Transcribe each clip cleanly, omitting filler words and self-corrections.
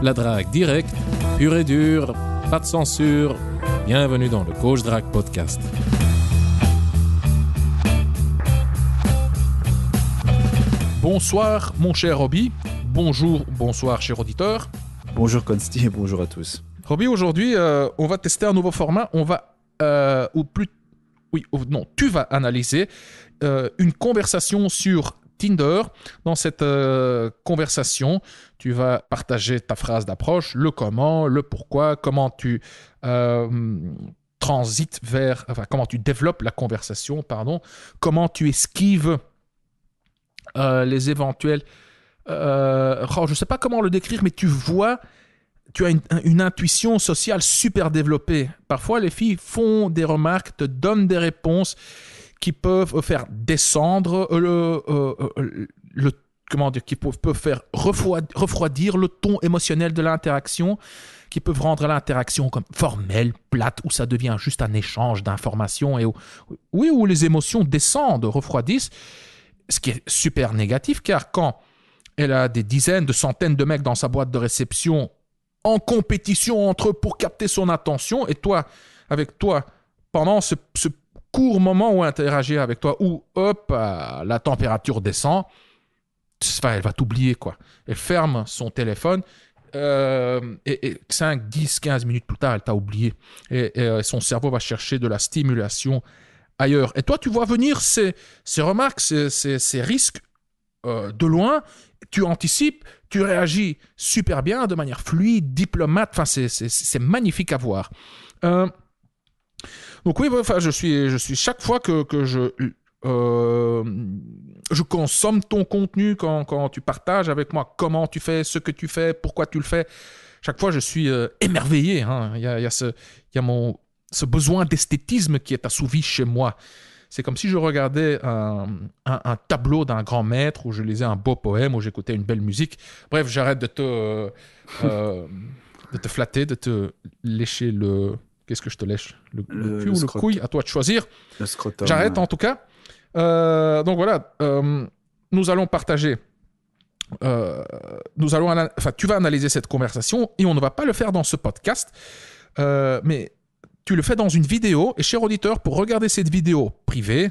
La drague directe, pure et dure, pas de censure. Bienvenue dans le Coach Drague Podcast. Bonsoir mon cher Roby, bonsoir cher auditeur. Bonjour Consti et bonjour à tous. Roby, aujourd'hui on va tester un nouveau format, tu vas analyser une conversation sur Tinder. Dans cette conversation, tu vas partager ta phrase d'approche, le comment, le pourquoi, comment tu comment tu développes la conversation, comment tu esquives les éventuels... je ne sais pas comment le décrire, mais tu as une intuition sociale super développée. Parfois, les filles font des remarques, te donnent des réponses qui peuvent faire descendre qui peuvent faire refroidir le ton émotionnel de l'interaction, qui peuvent rendre l'interaction comme formelle, plate, où ça devient juste un échange d'informations et où les émotions descendent, refroidissent, ce qui est super négatif, car quand elle a des dizaines, de centaines de mecs dans sa boîte de réception en compétition entre eux pour capter son attention, et toi, avec toi, pendant ce court moment où interagir avec toi, où la température descend, elle va t'oublier, quoi. Elle ferme son téléphone et 5, 10, 15 minutes plus tard, elle t'a oublié. Et son cerveau va chercher de la stimulation ailleurs. Et toi, tu vois venir ces remarques, ces risques de loin, tu anticipes, tu réagis super bien, de manière fluide, diplomate. Enfin, c'est magnifique à voir. Donc oui, je suis chaque fois que je consomme ton contenu, quand tu partages avec moi comment tu fais, ce que tu fais, pourquoi tu le fais, chaque fois je suis émerveillé. Hein. Il y a ce besoin d'esthétisme qui est assouvi chez moi. C'est comme si je regardais un tableau d'un grand maître, où je lisais un beau poème, où j'écoutais une belle musique. Bref, j'arrête de te flatter, de te lécher le... Qu'est-ce que je te lèche? Le cul ou le couille? À toi de choisir. Le scrotum. J'arrête en tout cas. Donc voilà, nous allons partager. Tu vas analyser cette conversation et on ne va pas le faire dans ce podcast, mais tu le fais dans une vidéo. Et cher auditeur, pour regarder cette vidéo privée,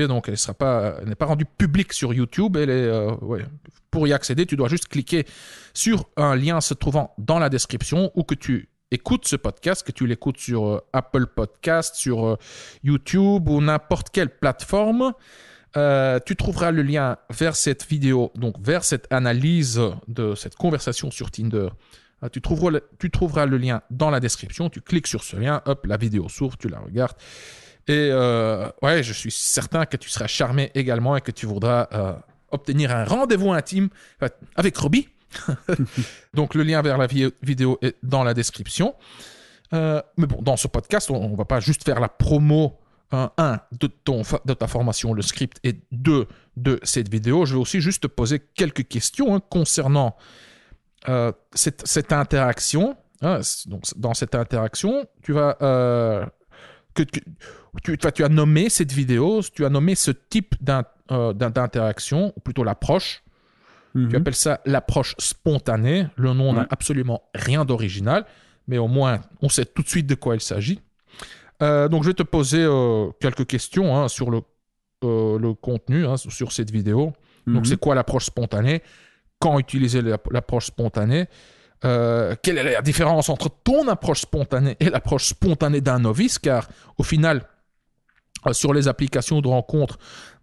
donc elle n'est pas rendue publique sur YouTube. Pour y accéder, tu dois juste cliquer sur un lien se trouvant dans la description, ou que tu écoutes ce podcast, que tu l'écoutes sur Apple Podcast, sur YouTube ou n'importe quelle plateforme. Tu trouveras le lien vers cette vidéo, donc vers cette analyse de cette conversation sur Tinder. Tu trouveras le lien dans la description, tu cliques sur ce lien, la vidéo s'ouvre, tu la regardes. Et je suis certain que tu seras charmé également et que tu voudras obtenir un rendez-vous intime avec Roby. Donc le lien vers la vidéo est dans la description. Mais bon, dans ce podcast, on ne va pas juste faire la promo de ta formation, le script, et de cette vidéo. Je vais aussi juste te poser quelques questions concernant cette interaction. Donc dans cette interaction, tu as nommé cette vidéo, tu as nommé ce type d'interaction, ou plutôt l'approche. Tu appelles ça l'approche spontanée. Le nom n'a absolument rien d'original, mais au moins, on sait tout de suite de quoi il s'agit. Donc, je vais te poser quelques questions sur le contenu, sur cette vidéo. Donc, c'est quoi l'approche spontanée? Quand utiliser l'approche spontanée? Quelle est la différence entre ton approche spontanée et l'approche spontanée d'un novice? Car, au final, sur les applications de rencontres,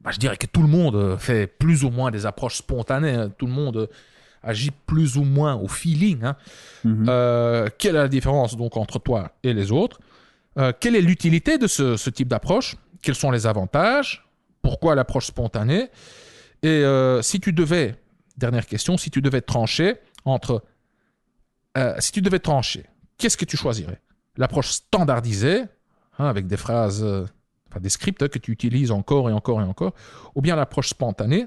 je dirais que tout le monde fait plus ou moins des approches spontanées. Hein. Tout le monde agit plus ou moins au feeling. Hein. Quelle est la différence donc entre toi et les autres? Quelle est l'utilité de ce type d'approche? Quels sont les avantages? Pourquoi l'approche spontanée? Et dernière question, si tu devais trancher, qu'est-ce que tu choisirais? L'approche standardisée, avec des phrases... des scripts que tu utilises encore et encore et encore, ou bien l'approche spontanée.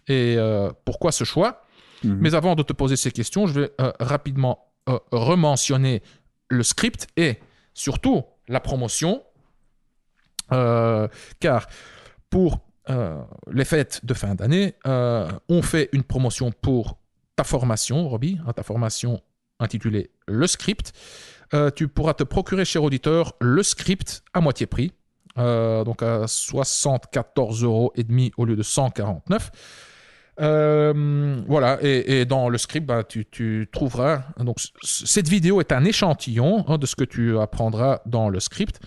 Et pourquoi ce choix? Mais avant de te poser ces questions, je vais rapidement rementionner le script et surtout la promotion, car pour les fêtes de fin d'année, on fait une promotion pour ta formation, Roby, ta formation intitulé Le Script. Tu pourras te procurer, cher auditeur, le script à moitié prix, donc à 74,5 € au lieu de 149. Voilà, et dans le script, tu trouveras. Donc, cette vidéo est un échantillon de ce que tu apprendras dans le script.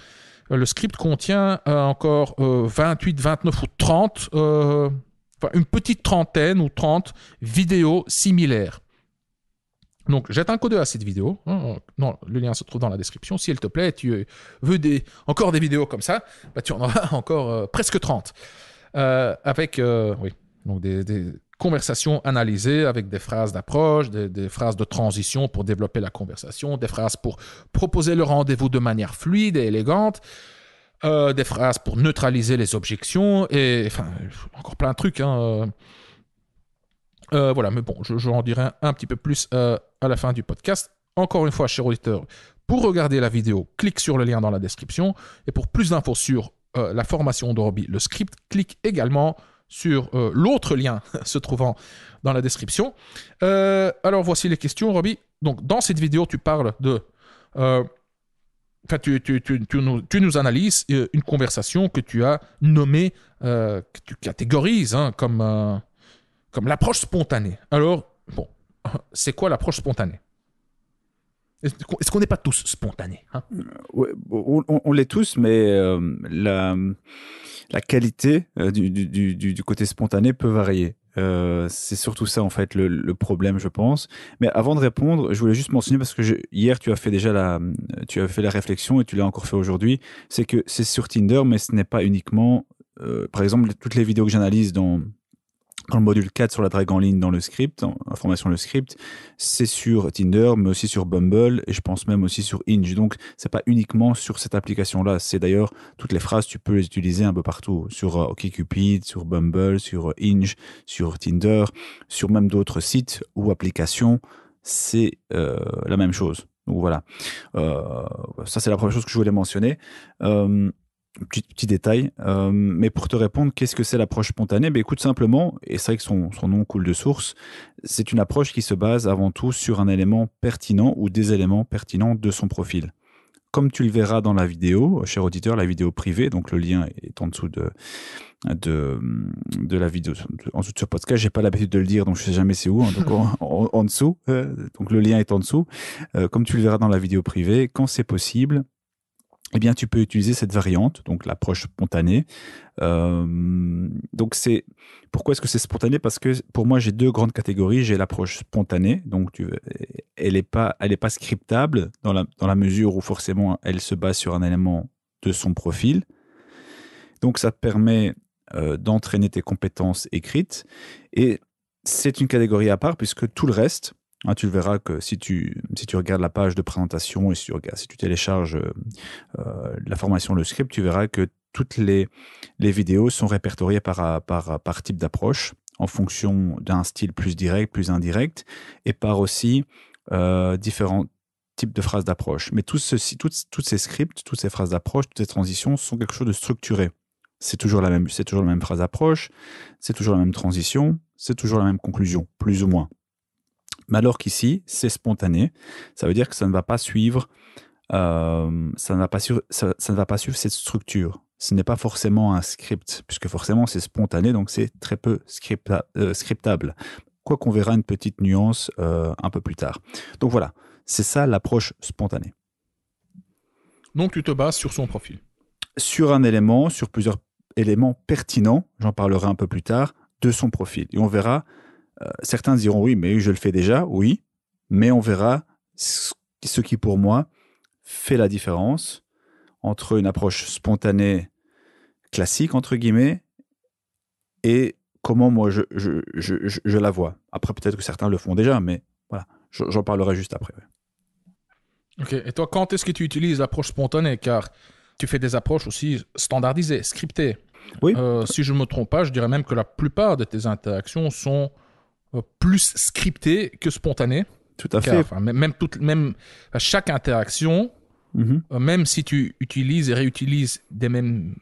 Le script contient encore 28, 29 ou 30, une petite trentaine ou 30 vidéos similaires. Donc, jette un coup d'œil à cette vidéo. Non, le lien se trouve dans la description. Si elle te plaît, tu veux encore des vidéos comme ça, tu en auras encore presque 30. Avec donc des conversations analysées avec des phrases d'approche, des phrases de transition pour développer la conversation, des phrases pour proposer le rendez-vous de manière fluide et élégante, des phrases pour neutraliser les objections, et encore plein de trucs. Voilà, mais bon, je en dirai un petit peu plus à la fin du podcast. Encore une fois, cher auditeur, pour regarder la vidéo, clique sur le lien dans la description. Et pour plus d'infos sur la formation de Roby, le script, clique également sur l'autre lien se trouvant dans la description. Alors, voici les questions, Roby. Donc, dans cette vidéo, tu parles de... tu nous analyses une conversation que tu as nommée, que tu catégorises comme l'approche spontanée. Alors, bon, c'est quoi l'approche spontanée? Est-ce qu'on n'est pas tous spontanés, Ouais, on l'est tous, mais la qualité du côté spontané peut varier. C'est surtout ça, en fait, le problème, je pense. Mais avant de répondre, je voulais juste mentionner, parce que hier, tu as fait la réflexion, et tu l'as encore fait aujourd'hui, c'est que c'est sur Tinder, mais ce n'est pas uniquement... par exemple, toutes les vidéos que j'analyse dans le module 4 sur la drague en ligne dans le script, en formation le script, c'est sur Tinder, mais aussi sur Bumble, et je pense même aussi sur Hinge. Donc, c'est pas uniquement sur cette application-là. C'est d'ailleurs, toutes les phrases, tu peux les utiliser un peu partout. Sur OkCupid, sur Bumble, sur Hinge, sur Tinder, sur même d'autres sites ou applications. C'est la même chose. Donc, voilà. Ça, c'est la première chose que je voulais mentionner. Petit détail, mais pour te répondre, qu'est-ce que c'est l'approche spontanée? Écoute, simplement, et c'est vrai que son nom coule de source, c'est une approche qui se base avant tout sur un élément pertinent ou des éléments pertinents de son profil. Comme tu le verras dans la vidéo, cher auditeur, la vidéo privée, donc le lien est en dessous de la vidéo, en dessous de ce podcast. J'ai pas l'habitude de le dire, donc je sais jamais c'est où, donc en dessous, donc le lien est en dessous. Comme tu le verras dans la vidéo privée, quand c'est possible, eh bien, tu peux utiliser cette variante, donc l'approche spontanée. Donc, pourquoi est-ce que c'est spontané? Parce que pour moi, j'ai deux grandes catégories. J'ai l'approche spontanée, donc elle n'est pas scriptable dans la mesure où forcément elle se base sur un élément de son profil. Donc, ça te permet d'entraîner tes compétences écrites, et c'est une catégorie à part puisque tout le reste, tu le verras que si tu regardes la page de présentation et si tu télécharges la formation, le script, tu verras que toutes les vidéos sont répertoriées par type d'approche en fonction d'un style plus direct, plus indirect, et par aussi différents types de phrases d'approche. Mais toutes ces scripts, toutes ces phrases d'approche, toutes ces transitions sont quelque chose de structuré. C'est toujours la même phrase d'approche, c'est toujours la même transition, c'est toujours la même conclusion, plus ou moins. Mais alors qu'ici, c'est spontané, ça veut dire que ça ne va pas suivre, ça ne va pas suivre cette structure. Ce n'est pas forcément un script, puisque forcément c'est spontané, donc c'est très peu scriptable. Quoi qu'on verra une petite nuance un peu plus tard. Donc voilà, c'est ça l'approche spontanée. Donc tu te bases sur son profil. Sur un élément, sur plusieurs éléments pertinents, j'en parlerai un peu plus tard, de son profil. Et on verra. Certains diront oui, mais je le fais déjà, oui, mais on verra ce qui pour moi fait la différence entre une approche spontanée classique, entre guillemets, et comment moi je la vois. Après, peut-être que certains le font déjà, mais voilà, j'en parlerai juste après. Ouais. Ok, et toi, quand est-ce que tu utilises l'approche spontanée? Car tu fais des approches aussi standardisées, scriptées. Oui. Si je ne me trompe pas, je dirais même que la plupart de tes interactions sont plus scriptées que spontanées. Tout à fait. Même à chaque interaction, même si tu utilises et réutilises les mêmes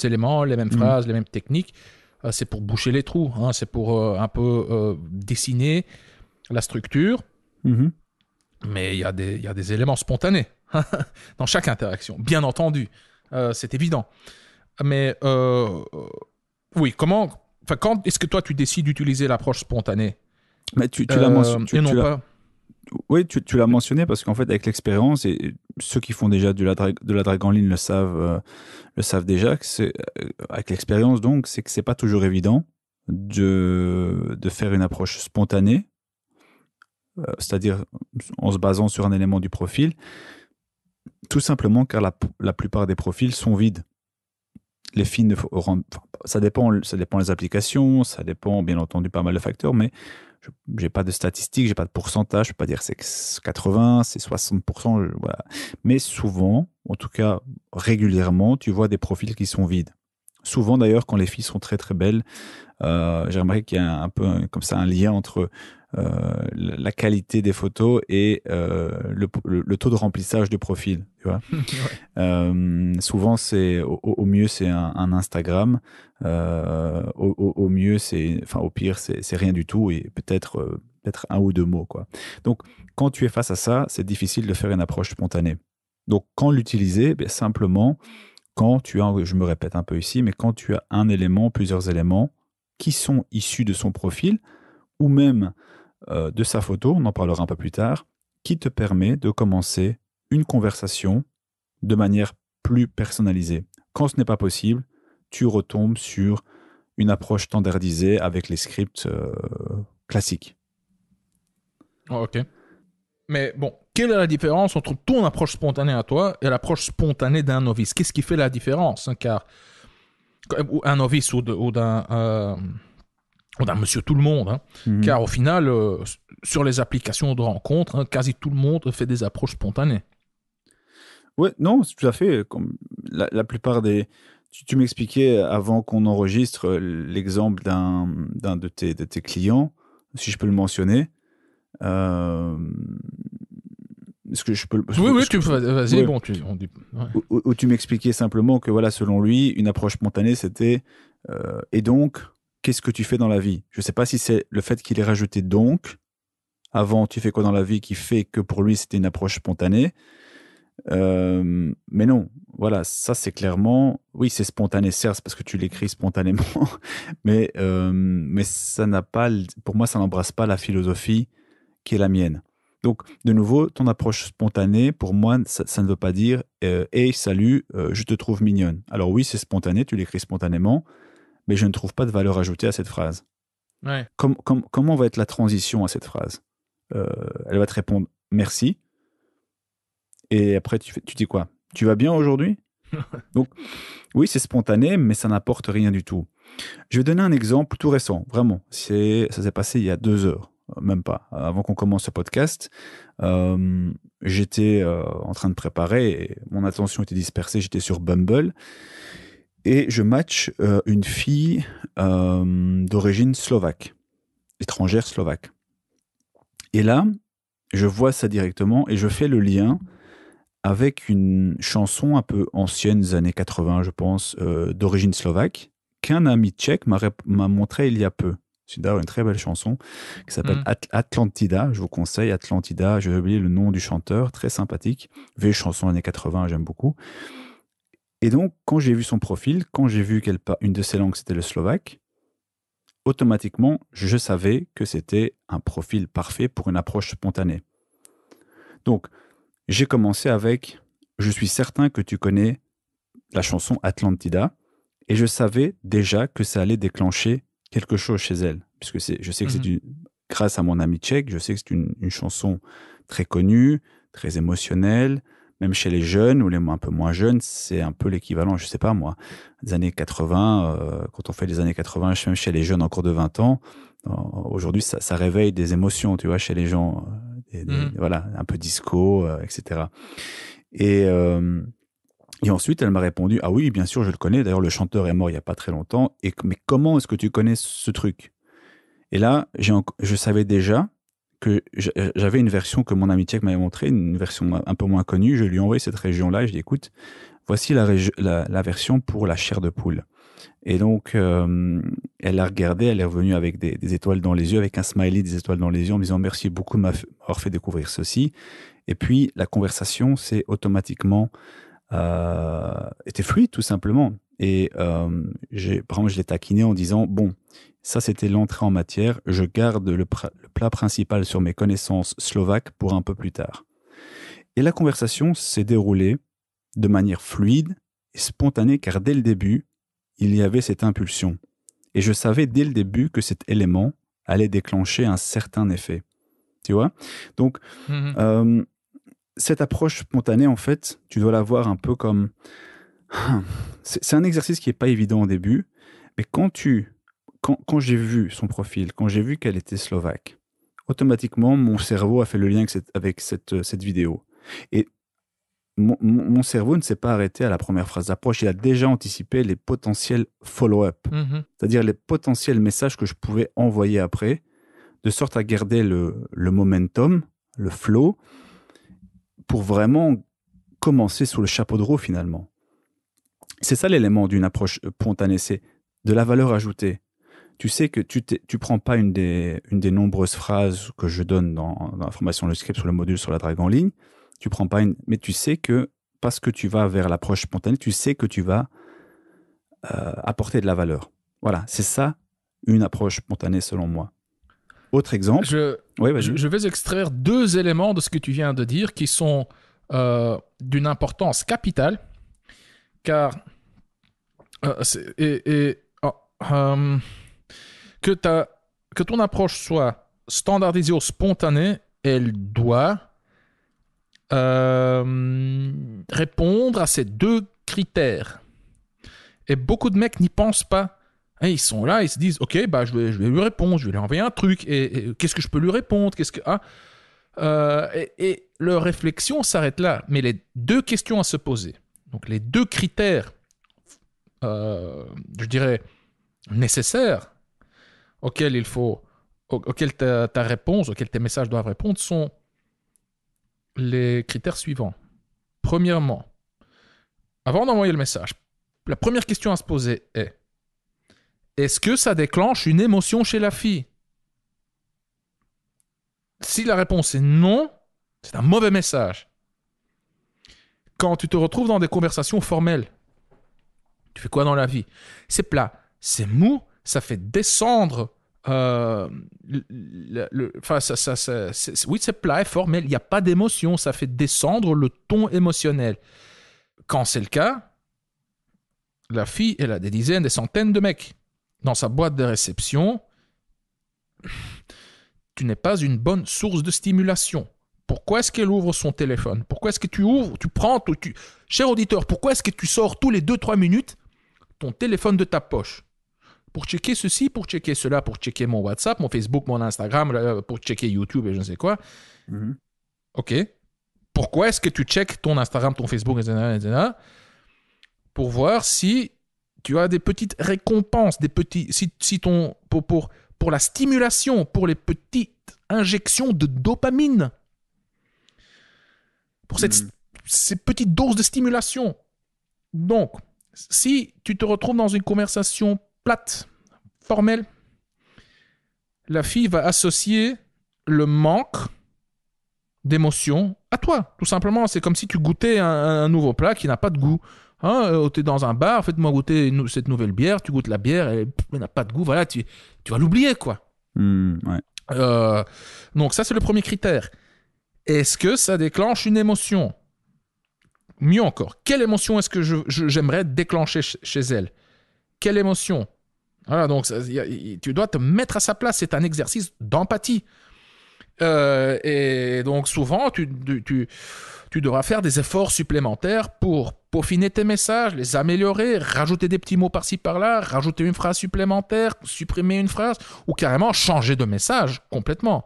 éléments, les mêmes phrases, les mêmes techniques, c'est pour boucher les trous, c'est pour un peu dessiner la structure. Mhm. Mais il y a des éléments spontanés dans chaque interaction, bien entendu. C'est évident. Mais oui, quand est-ce que toi, tu décides d'utiliser l'approche spontanée? Mais tu l'as mentionné. Et non pas... Oui, tu l'as mentionné parce qu'en fait, avec l'expérience, et ceux qui font déjà de la drague en ligne le savent déjà, que avec l'expérience, donc, c'est que c'est pas toujours évident de faire une approche spontanée, c'est-à-dire en se basant sur un élément du profil, tout simplement car la plupart des profils sont vides. Les filles ça dépend des applications, ça dépend bien entendu pas mal de facteurs, mais j'ai pas de statistiques, j'ai pas de pourcentage, je peux pas dire c'est 80, c'est 60%, voilà. Mais souvent, en tout cas régulièrement, tu vois des profils qui sont vides. Souvent d'ailleurs, quand les filles sont très très belles, j'ai remarqué qu'il y a un peu comme ça un lien entre la qualité des photos et le taux de remplissage du profil. Tu vois. Ouais. Souvent, au mieux c'est un Instagram, au mieux au pire c'est rien du tout et peut-être un ou deux mots quoi. Donc quand tu es face à ça, c'est difficile de faire une approche spontanée. Donc quand l'utiliser, simplement quand tu as, je me répète un peu ici, mais quand tu as un élément, plusieurs éléments qui sont issus de son profil ou même de sa photo, on en parlera un peu plus tard, qui te permet de commencer une conversation de manière plus personnalisée. Quand ce n'est pas possible, tu retombes sur une approche standardisée avec les scripts classiques. Oh, ok. Mais bon, quelle est la différence entre ton approche spontanée à toi et l'approche spontanée d'un novice? Qu'est-ce qui fait la différence, hein, car un novice ou d'un monsieur tout le monde, hein, car au final, sur les applications de rencontres, hein, quasi tout le monde fait des approches spontanées. Oui, non, c'est tout à fait. Comme la plupart des... Tu m'expliquais avant qu'on enregistre l'exemple d'un de tes clients, si je peux le mentionner. Est-ce que je peux vas-y, ouais. bon, où tu m'expliquais simplement que voilà, selon lui, une approche spontanée, c'était et donc, qu'est-ce que tu fais dans la vie? Je ne sais pas si c'est le fait qu'il ait rajouté donc, avant, tu fais quoi dans la vie, qui fait que pour lui, c'était une approche spontanée. Mais non, voilà, ça c'est clairement, oui, c'est spontané, certes, parce que tu l'écris spontanément, mais ça n'a pas, pour moi, ça n'embrasse pas la philosophie qui est la mienne. Donc, de nouveau, ton approche spontanée, pour moi, ça ne veut pas dire hey, salut, je te trouve mignonne. Alors oui, c'est spontané, tu l'écris spontanément, mais je ne trouve pas de valeur ajoutée à cette phrase. Ouais. Comment va être la transition à cette phrase? Elle va te répondre merci. Et après, tu dis quoi? Tu vas bien aujourd'hui? Donc, oui, c'est spontané, mais ça n'apporte rien du tout. Je vais donner un exemple tout récent, vraiment. Ça s'est passé il y a 2 heures, même pas. Avant qu'on commence ce podcast, j'étais en train de préparer, et mon attention était dispersée, j'étais sur Bumble, et je match une fille d'origine slovaque, étrangère slovaque. Et là, je vois ça directement, et je fais le lien avec une chanson un peu ancienne des années 80, je pense, d'origine slovaque, qu'un ami tchèque m'a montré il y a peu. C'est d'ailleurs une très belle chanson qui s'appelle Atlantida. Je vous conseille Atlantida. J'ai oublié le nom du chanteur, très sympathique. Vieille chanson années 80, j'aime beaucoup. Et donc, quand j'ai vu son profil, quand j'ai vu une de ses langues, c'était le slovaque, automatiquement, je savais que c'était un profil parfait pour une approche spontanée. Donc, j'ai commencé avec « Je suis certain que tu connais la chanson Atlantida » et je savais déjà que ça allait déclencher quelque chose chez elle. Puisque je sais que c'est grâce à mon ami tchèque, je sais que c'est une chanson très connue, très émotionnelle, même chez les jeunes ou les un peu moins jeunes, c'est un peu l'équivalent, je sais pas moi, des années 80, quand on fait les années 80, même chez les jeunes encore de 20 ans, aujourd'hui ça réveille des émotions, tu vois, chez les gens. Voilà, un peu disco, etc. Et ensuite, elle m'a répondu « Ah oui, bien sûr, je le connais. D'ailleurs, le chanteur est mort il n'y a pas très longtemps. Mais comment est-ce que tu connais ce truc ?» Et là, je savais déjà que j'avais une version que mon ami tchèque m'avait montrée, une version un peu moins connue. Je lui ai envoyé cette région-là et je lui ai dit « Écoute, voici la version pour la chair de poule. » Et donc, elle a regardé, elle est revenue avec des étoiles dans les yeux, avec un smiley des étoiles dans les yeux, en me disant merci beaucoup de m'avoir fait découvrir ceci. Et puis, la conversation s'est automatiquement était fluide, tout simplement. Et par exemple, je l'ai taquiné en disant, bon, ça c'était l'entrée en matière, je garde le plat principal sur mes connaissances slovaques pour un peu plus tard. Et la conversation s'est déroulée de manière fluide et spontanée, car dès le début, il y avait cette impulsion. Et je savais dès le début que cet élément allait déclencher un certain effet. Tu vois ? Donc, cette approche spontanée, en fait, tu dois la voir un peu comme... C'est un exercice qui n'est pas évident au début, mais quand j'ai vu son profil, quand j'ai vu qu'elle était slovaque, automatiquement, mon cerveau a fait le lien avec cette vidéo. Et mon cerveau ne s'est pas arrêté à la première phrase d'approche. Il a déjà anticipé les potentiels follow-up, c'est-à-dire les potentiels messages que je pouvais envoyer après, de sorte à garder le momentum, le flow, pour vraiment commencer sous le chapeau de roue finalement. C'est ça l'élément d'une approche spontanée, c'est de la valeur ajoutée. Tu sais que tu prends pas une des nombreuses phrases que je donne dans la formation, le script sur le module sur la drague en ligne, tu prends pas mais tu sais que parce que tu vas vers l'approche spontanée, tu sais que tu vas apporter de la valeur. Voilà, c'est ça une approche spontanée selon moi. Autre exemple. Je vais extraire 2 éléments de ce que tu viens de dire qui sont d'une importance capitale, car que ton approche soit standardisée ou spontanée, elle doit répondre à ces 2 critères. Et beaucoup de mecs n'y pensent pas. Et ils sont là, ils se disent, ok, bah, je vais lui répondre, je vais lui envoyer un truc, et qu'est-ce que je peux lui répondre, et leur réflexion s'arrête là. Mais les 2 questions à se poser, donc les 2 critères, je dirais, nécessaires, auxquels ta réponse, auxquels tes messages doivent répondre, sont les critères suivants. Premièrement, avant d'envoyer le message, la première question à se poser est: est-ce que ça déclenche une émotion chez la fille? Si la réponse est non, c'est un mauvais message. Quand tu te retrouves dans des conversations formelles, tu fais quoi dans la vie? C'est plat, c'est mou, ça fait descendre... oui, c'est plat et formel, il n'y a pas d'émotion, ça fait descendre le ton émotionnel. Quand c'est le cas, la fille, elle a des dizaines, des centaines de mecs dans sa boîte de réception. Tu n'es pas une bonne source de stimulation. Pourquoi est-ce qu'elle ouvre son téléphone? Pourquoi est-ce que Cher auditeur, pourquoi est-ce que tu sors tous les 2-3 minutes ton téléphone de ta poche? Pour checker ceci, pour checker cela, pour checker mon WhatsApp, mon Facebook, mon Instagram, pour checker YouTube et je ne sais quoi. Ok. Pourquoi est-ce que tu checkes ton Instagram, ton Facebook, etc. pour voir si tu as des petites récompenses, pour la stimulation, pour les petites injections de dopamine, pour ces petites doses de stimulation. Donc, si tu te retrouves dans une conversation plate, formelle, la fille va associer le manque d'émotion à toi. Tout simplement, c'est comme si tu goûtais un nouveau plat qui n'a pas de goût. Tu es dans un bar, faites-moi goûter cette nouvelle bière, tu goûtes la bière, elle n'a pas de goût, voilà, tu vas l'oublier, quoi. Ouais. Donc ça, c'est le premier critère. Est-ce que ça déclenche une émotion? Mieux encore, quelle émotion est-ce que j'aimerais déclencher chez elle? Quelle émotion? Voilà, donc tu dois te mettre à sa place, c'est un exercice d'empathie. Et donc souvent, tu devras faire des efforts supplémentaires pour peaufiner tes messages, les améliorer, rajouter des petits mots par-ci par-là, rajouter une phrase supplémentaire, supprimer une phrase, ou carrément changer de message complètement.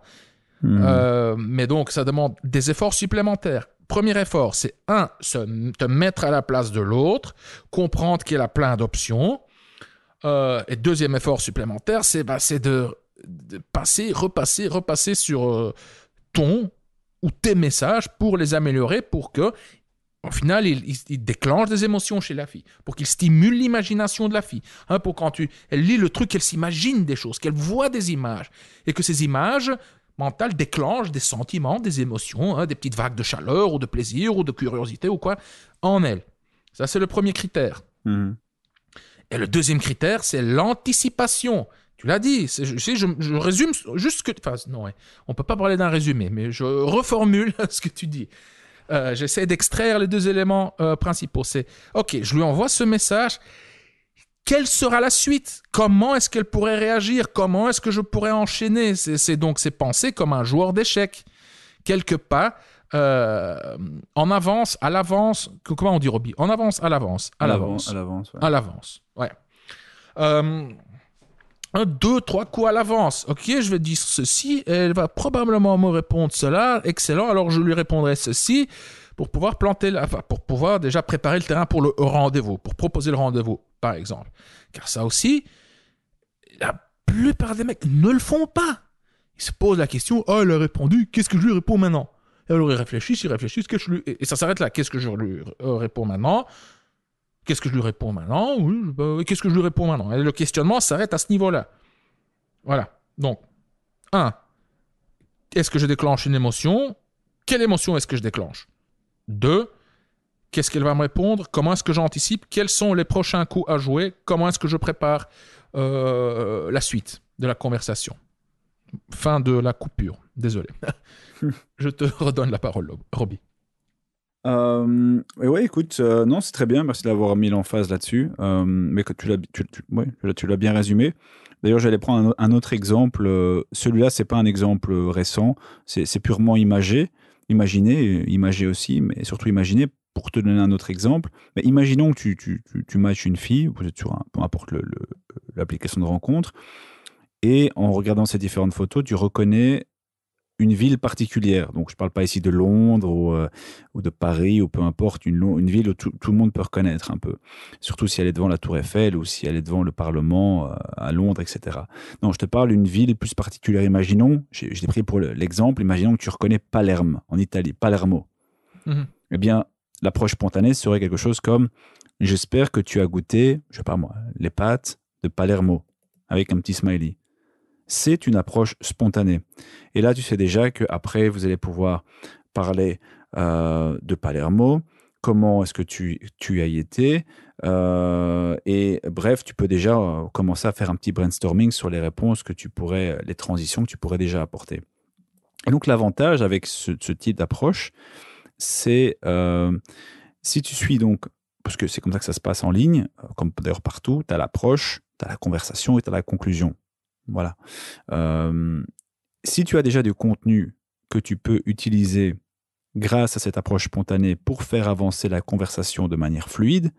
Mais donc, ça demande des efforts supplémentaires. Premier effort, c'est te mettre à la place de l'autre, comprendre qu'il a plein d'options. Et deuxième effort supplémentaire, c'est de repasser sur ton ou tes messages pour les améliorer, pour que Au final, il déclenche des émotions chez la fille pour qu'il stimule l'imagination de la fille. Pour quand elle lit le truc, qu'elle s'imagine des choses, qu'elle voit des images et que ces images mentales déclenchent des sentiments, des émotions, des petites vagues de chaleur ou de plaisir ou de curiosité ou quoi en elle. Ça, c'est le premier critère. Et le deuxième critère, c'est l'anticipation. Tu l'as dit, je résume juste ce que... Enfin, non, ouais, on ne peut pas parler d'un résumé, mais je reformule ce que tu dis. J'essaie d'extraire les deux éléments principaux. C'est, OK, je lui envoie ce message. Quelle sera la suite? Comment est-ce qu'elle pourrait réagir? Comment est-ce que je pourrais enchaîner? C'est penser comme un joueur d'échecs. Quelque part, en avance, à l'avance. Comment on dit, Roby? En avance, à l'avance. À l'avance. Ouais. À l'avance, ouais. 1, 2, 3 coups à l'avance. OK, je vais dire ceci. Elle va probablement me répondre cela. Excellent. Alors, je lui répondrai ceci pour pouvoir pour pouvoir déjà préparer le terrain pour le rendez-vous, pour proposer le rendez-vous, par exemple. Car ça aussi, la plupart des mecs ne le font pas. Ils se posent la question, oh, elle a répondu, qu'est-ce que je lui réponds maintenant? Et alors, ils réfléchissent, et ça s'arrête là. Qu'est-ce que je lui réponds maintenant? Qu'est-ce que je lui réponds maintenant? Qu'est-ce que je lui réponds maintenant? Et le questionnement s'arrête à ce niveau-là. Voilà. Donc, 1. Est-ce que je déclenche une émotion? Quelle émotion est-ce que je déclenche? 2. Qu'est-ce qu'elle va me répondre? Comment est-ce que j'anticipe? Quels sont les prochains coups à jouer? Comment est-ce que je prépare la suite de la conversation? Fin de la coupure. Désolé. Je te redonne la parole, Roby. Ouais, écoute, non, c'est très bien, merci d'avoir mis l'emphase là-dessus. Mais tu l'as bien résumé. D'ailleurs, j'allais prendre un autre exemple. Celui-là, c'est pas un exemple récent, c'est purement imaginé aussi, mais surtout imaginé. Pour te donner un autre exemple, mais imaginons que tu matches une fille, vous êtes sur peu importe l'application de rencontre, et en regardant ces différentes photos, tu reconnais une ville particulière. Donc, je ne parle pas ici de Londres ou de Paris ou peu importe, une ville où tout le monde peut reconnaître un peu. Surtout si elle est devant la Tour Eiffel ou si elle est devant le Parlement à Londres, etc. Non, je te parle d'une ville plus particulière. Imaginons, je l'ai pris pour l'exemple, imaginons que tu reconnais Palerme en Italie, Palermo. Eh bien, l'approche spontanée serait quelque chose comme « J'espère que tu as goûté, je sais pas moi, les pâtes de Palermo » avec un petit smiley. C'est une approche spontanée. Et là, tu sais déjà qu'après, vous allez pouvoir parler de Palermo, comment est-ce que tu y as été, et bref, tu peux déjà commencer à faire un petit brainstorming sur les réponses les transitions que tu pourrais déjà apporter. Et donc, l'avantage avec ce type d'approche, c'est si tu suis donc, parce que c'est comme ça que ça se passe en ligne, comme d'ailleurs partout, tu as l'approche, tu as la conversation et tu as la conclusion. Voilà. Si tu as déjà du contenu que tu peux utiliser grâce à cette approche spontanée pour faire avancer la conversation de manière fluide,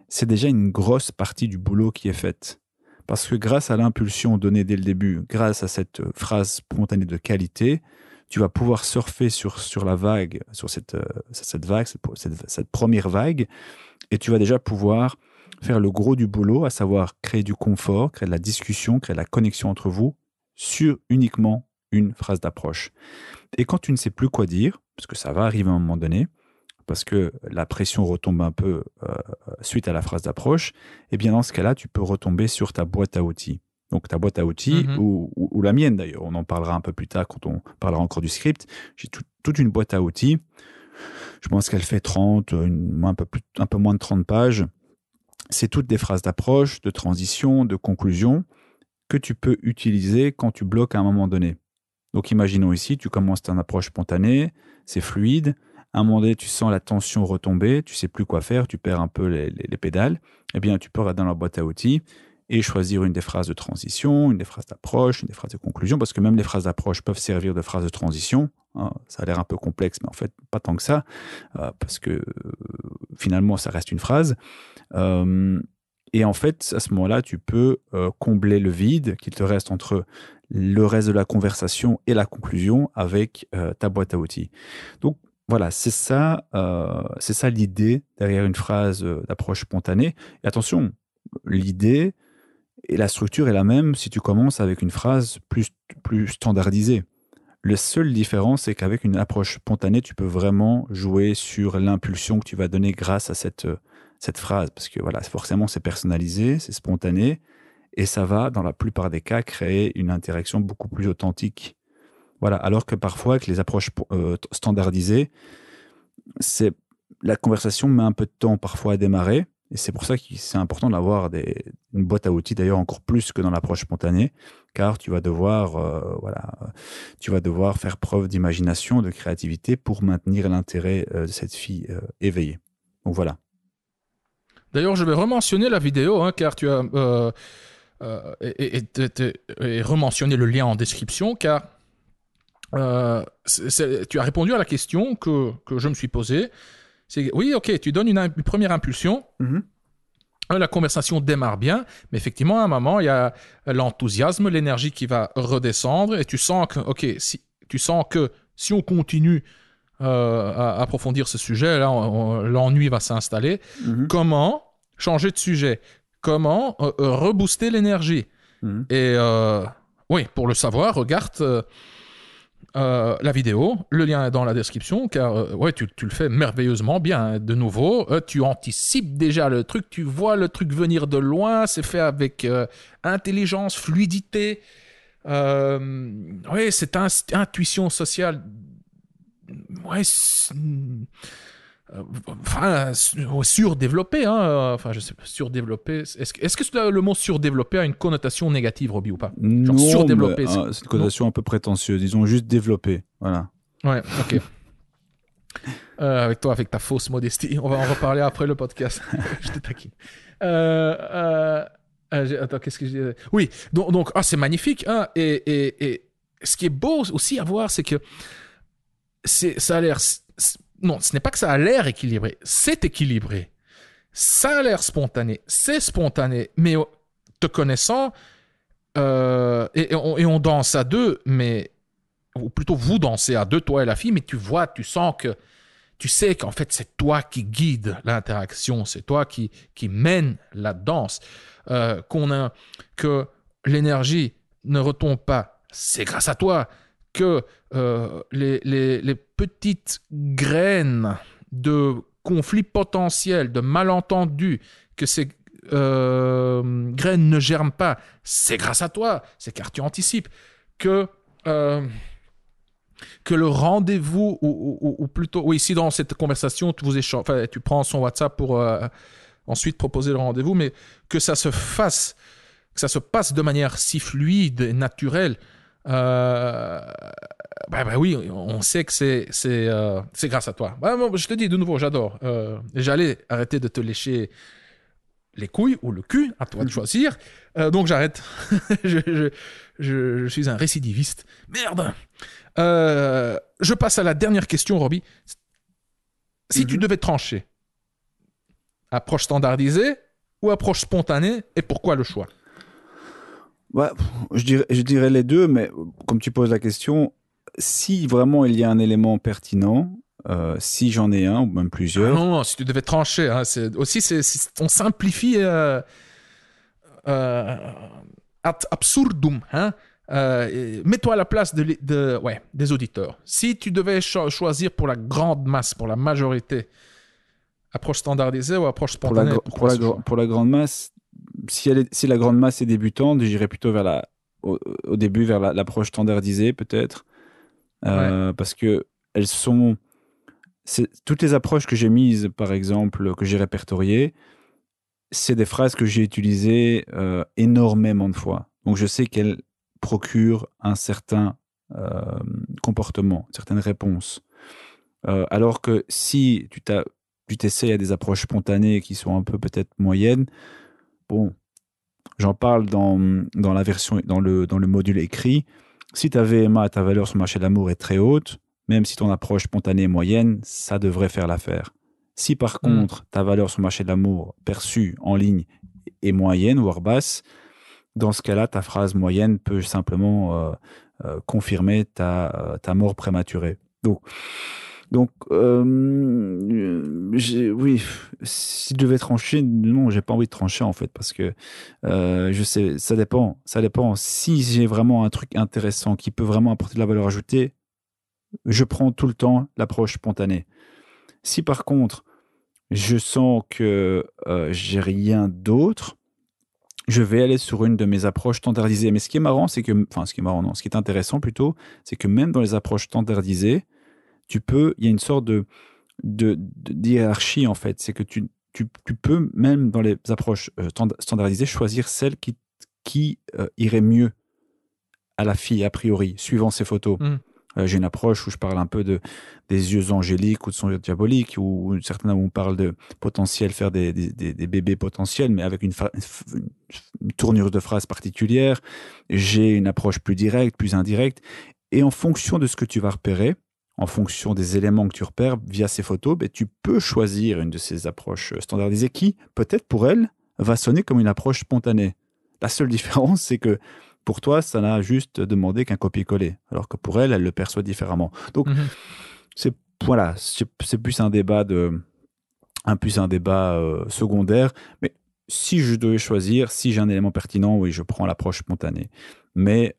c'est déjà une grosse partie du boulot qui est faite. Parce que grâce à l'impulsion donnée dès le début, grâce à cette phrase spontanée de qualité, tu vas pouvoir surfer sur la vague, sur cette vague, cette première vague, et tu vas déjà pouvoir faire le gros du boulot, à savoir créer du confort, créer de la discussion, créer de la connexion entre vous sur uniquement une phrase d'approche. Et quand tu ne sais plus quoi dire, parce que ça va arriver à un moment donné, parce que la pression retombe un peu suite à la phrase d'approche, et bien dans ce cas-là, tu peux retomber sur ta boîte à outils. Donc ta boîte à outils, ou la mienne d'ailleurs, on en parlera un peu plus tard quand on parlera encore du script. J'ai toute une boîte à outils, je pense qu'elle fait un peu moins de 30 pages. C'est toutes des phrases d'approche, de transition, de conclusion que tu peux utiliser quand tu bloques à un moment donné. Donc imaginons ici, tu commences ton approche spontanée, c'est fluide, à un moment donné tu sens la tension retomber, tu sais plus quoi faire, tu perds un peu les pédales, eh bien tu peux regarder dans la boîte à outils et choisir une des phrases de transition, une des phrases d'approche, une des phrases de conclusion, parce que même les phrases d'approche peuvent servir de phrases de transition. Ça a l'air un peu complexe, mais en fait, pas tant que ça, parce que finalement, ça reste une phrase. Et en fait, à ce moment-là, tu peux combler le vide qu'il te reste entre le reste de la conversation et la conclusion avec ta boîte à outils. Donc, voilà, c'est ça l'idée derrière une phrase d'approche spontanée. Et attention, l'idée et la structure est la même si tu commences avec une phrase plus standardisée. La seule différence, c'est qu'avec une approche spontanée, tu peux vraiment jouer sur l'impulsion que tu vas donner grâce à cette phrase. Parce que voilà, forcément, c'est personnalisé, c'est spontané, et ça va, dans la plupart des cas, créer une interaction beaucoup plus authentique. Voilà. Alors que parfois, avec les approches standardisées, la conversation met un peu de temps parfois à démarrer. Et c'est pour ça que c'est important d'avoir une boîte à outils, d'ailleurs encore plus que dans l'approche spontanée, car tu vas devoir faire preuve d'imagination, de créativité pour maintenir l'intérêt de cette fille éveillée. Donc voilà. D'ailleurs, je vais rementionner la vidéo, car tu as et rementionner le lien en description, car tu as répondu à la question que je me suis posée. C'est, oui, ok, tu donnes une première impulsion, la conversation démarre bien, mais effectivement, à un moment, il y a l'enthousiasme, l'énergie qui va redescendre, et tu sens que, si on continue à approfondir ce sujet, là, l'ennui va s'installer. Comment changer de sujet? Comment rebooster l'énergie? Et oui, pour le savoir, regarde la vidéo, le lien est dans la description, car ouais, tu le fais merveilleusement bien. De nouveau, tu anticipes déjà le truc, tu vois le truc venir de loin, c'est fait avec intelligence, fluidité. Ouais, c'est intuition sociale. Ouais, surdéveloppé, enfin je sais pas, surdéveloppé. Est-ce que le mot surdéveloppé a une connotation négative, Roby, ou pas? Genre non, surdéveloppé, c'est une connotation un peu prétentieuse. Disons juste développé, voilà. Ouais, ok. Avec toi, avec ta fausse modestie, on va en reparler après le podcast. Je te taquine. Attends, qu'est-ce que je disais? Oui, donc c'est magnifique, et ce qui est beau aussi à voir, c'est que ça a l'air. Non, ce n'est pas que ça a l'air équilibré, c'est équilibré. Ça a l'air spontané, c'est spontané, mais te connaissant, et on danse à deux, ou plutôt vous dansez à deux, toi et la fille, mais tu sais qu'en fait c'est toi qui guide l'interaction, c'est toi qui mène la danse, que l'énergie ne retombe pas, c'est grâce à toi, que les petites graines de conflits potentiels, de malentendus, que ces graines ne germent pas, c'est grâce à toi, c'est car tu anticipes, que le rendez-vous, ou plutôt, oui, si dans cette conversation, tu prends son WhatsApp pour ensuite proposer le rendez-vous, mais que ça se passe de manière si fluide et naturelle, oui, on sait que c'est grâce à toi. Bon, je te dis de nouveau, j'adore. J'allais arrêter de te lécher les couilles ou le cul, à toi de choisir. Donc j'arrête. je suis un récidiviste. Merde. Je passe à la dernière question, Roby. Si tu devais trancher, approche standardisée ou approche spontanée, et pourquoi le choix? Ouais, je dirais les deux, mais comme tu poses la question, si vraiment il y a un élément pertinent, si j'en ai un ou même plusieurs. Non, si tu devais trancher, on simplifie ad absurdum. Mets-toi à la place des auditeurs. Si tu devais choisir pour la grande masse, pour la majorité, approche standardisée ou approche spontanée? Pour la grande masse, si la grande masse est débutante, j'irais plutôt au début vers l'approche standardisée peut-être, parce que toutes les approches que j'ai mises, par exemple, que j'ai répertoriées, c'est des phrases que j'ai utilisées énormément de fois. Donc je sais qu'elles procurent un certain comportement, une certaine réponse. Alors que si tu t'essayes à des approches spontanées qui sont un peu peut-être moyennes, bon, j'en parle dans la version, dans le module écrit. Si ta VMA, ta valeur sur le marché de l'amour est très haute, même si ton approche spontanée est moyenne, ça devrait faire l'affaire. Si par contre, ta valeur sur le marché de l'amour perçue en ligne est moyenne, voire basse, dans ce cas-là, ta phrase moyenne peut simplement confirmer ta mort prématurée. Donc, Donc, oui, si je devais trancher, non, j'ai pas envie de trancher en fait, parce que je sais, ça dépend. Si j'ai vraiment un truc intéressant qui peut vraiment apporter de la valeur ajoutée, je prends tout le temps l'approche spontanée. Si par contre, je sens que j'ai rien d'autre, je vais aller sur une de mes approches standardisées. Mais ce qui est marrant, c'est que, enfin, ce qui est intéressant plutôt, c'est que même dans les approches standardisées, il y a une sorte de hiérarchie en fait. C'est que tu peux, même dans les approches standardisées, choisir celle qui irait mieux à la fille a priori, suivant ses photos. J'ai une approche où je parle un peu des yeux angéliques ou de son yeux diabolique, ou certains où on parle de potentiel, faire des bébés potentiels, mais avec une tournure de phrase particulière. J'ai une approche plus directe, plus indirecte. Et en fonction de ce que tu vas repérer, en fonction des éléments que tu repères via ces photos, tu peux choisir une de ces approches standardisées qui, peut-être pour elle, va sonner comme une approche spontanée. La seule différence, c'est que pour toi, ça n'a juste demandé qu'un copier-coller, alors que pour elle, elle le perçoit différemment. Donc, c'est plus un débat secondaire. Mais si je devais choisir, si j'ai un élément pertinent, oui, je prends l'approche spontanée. Mais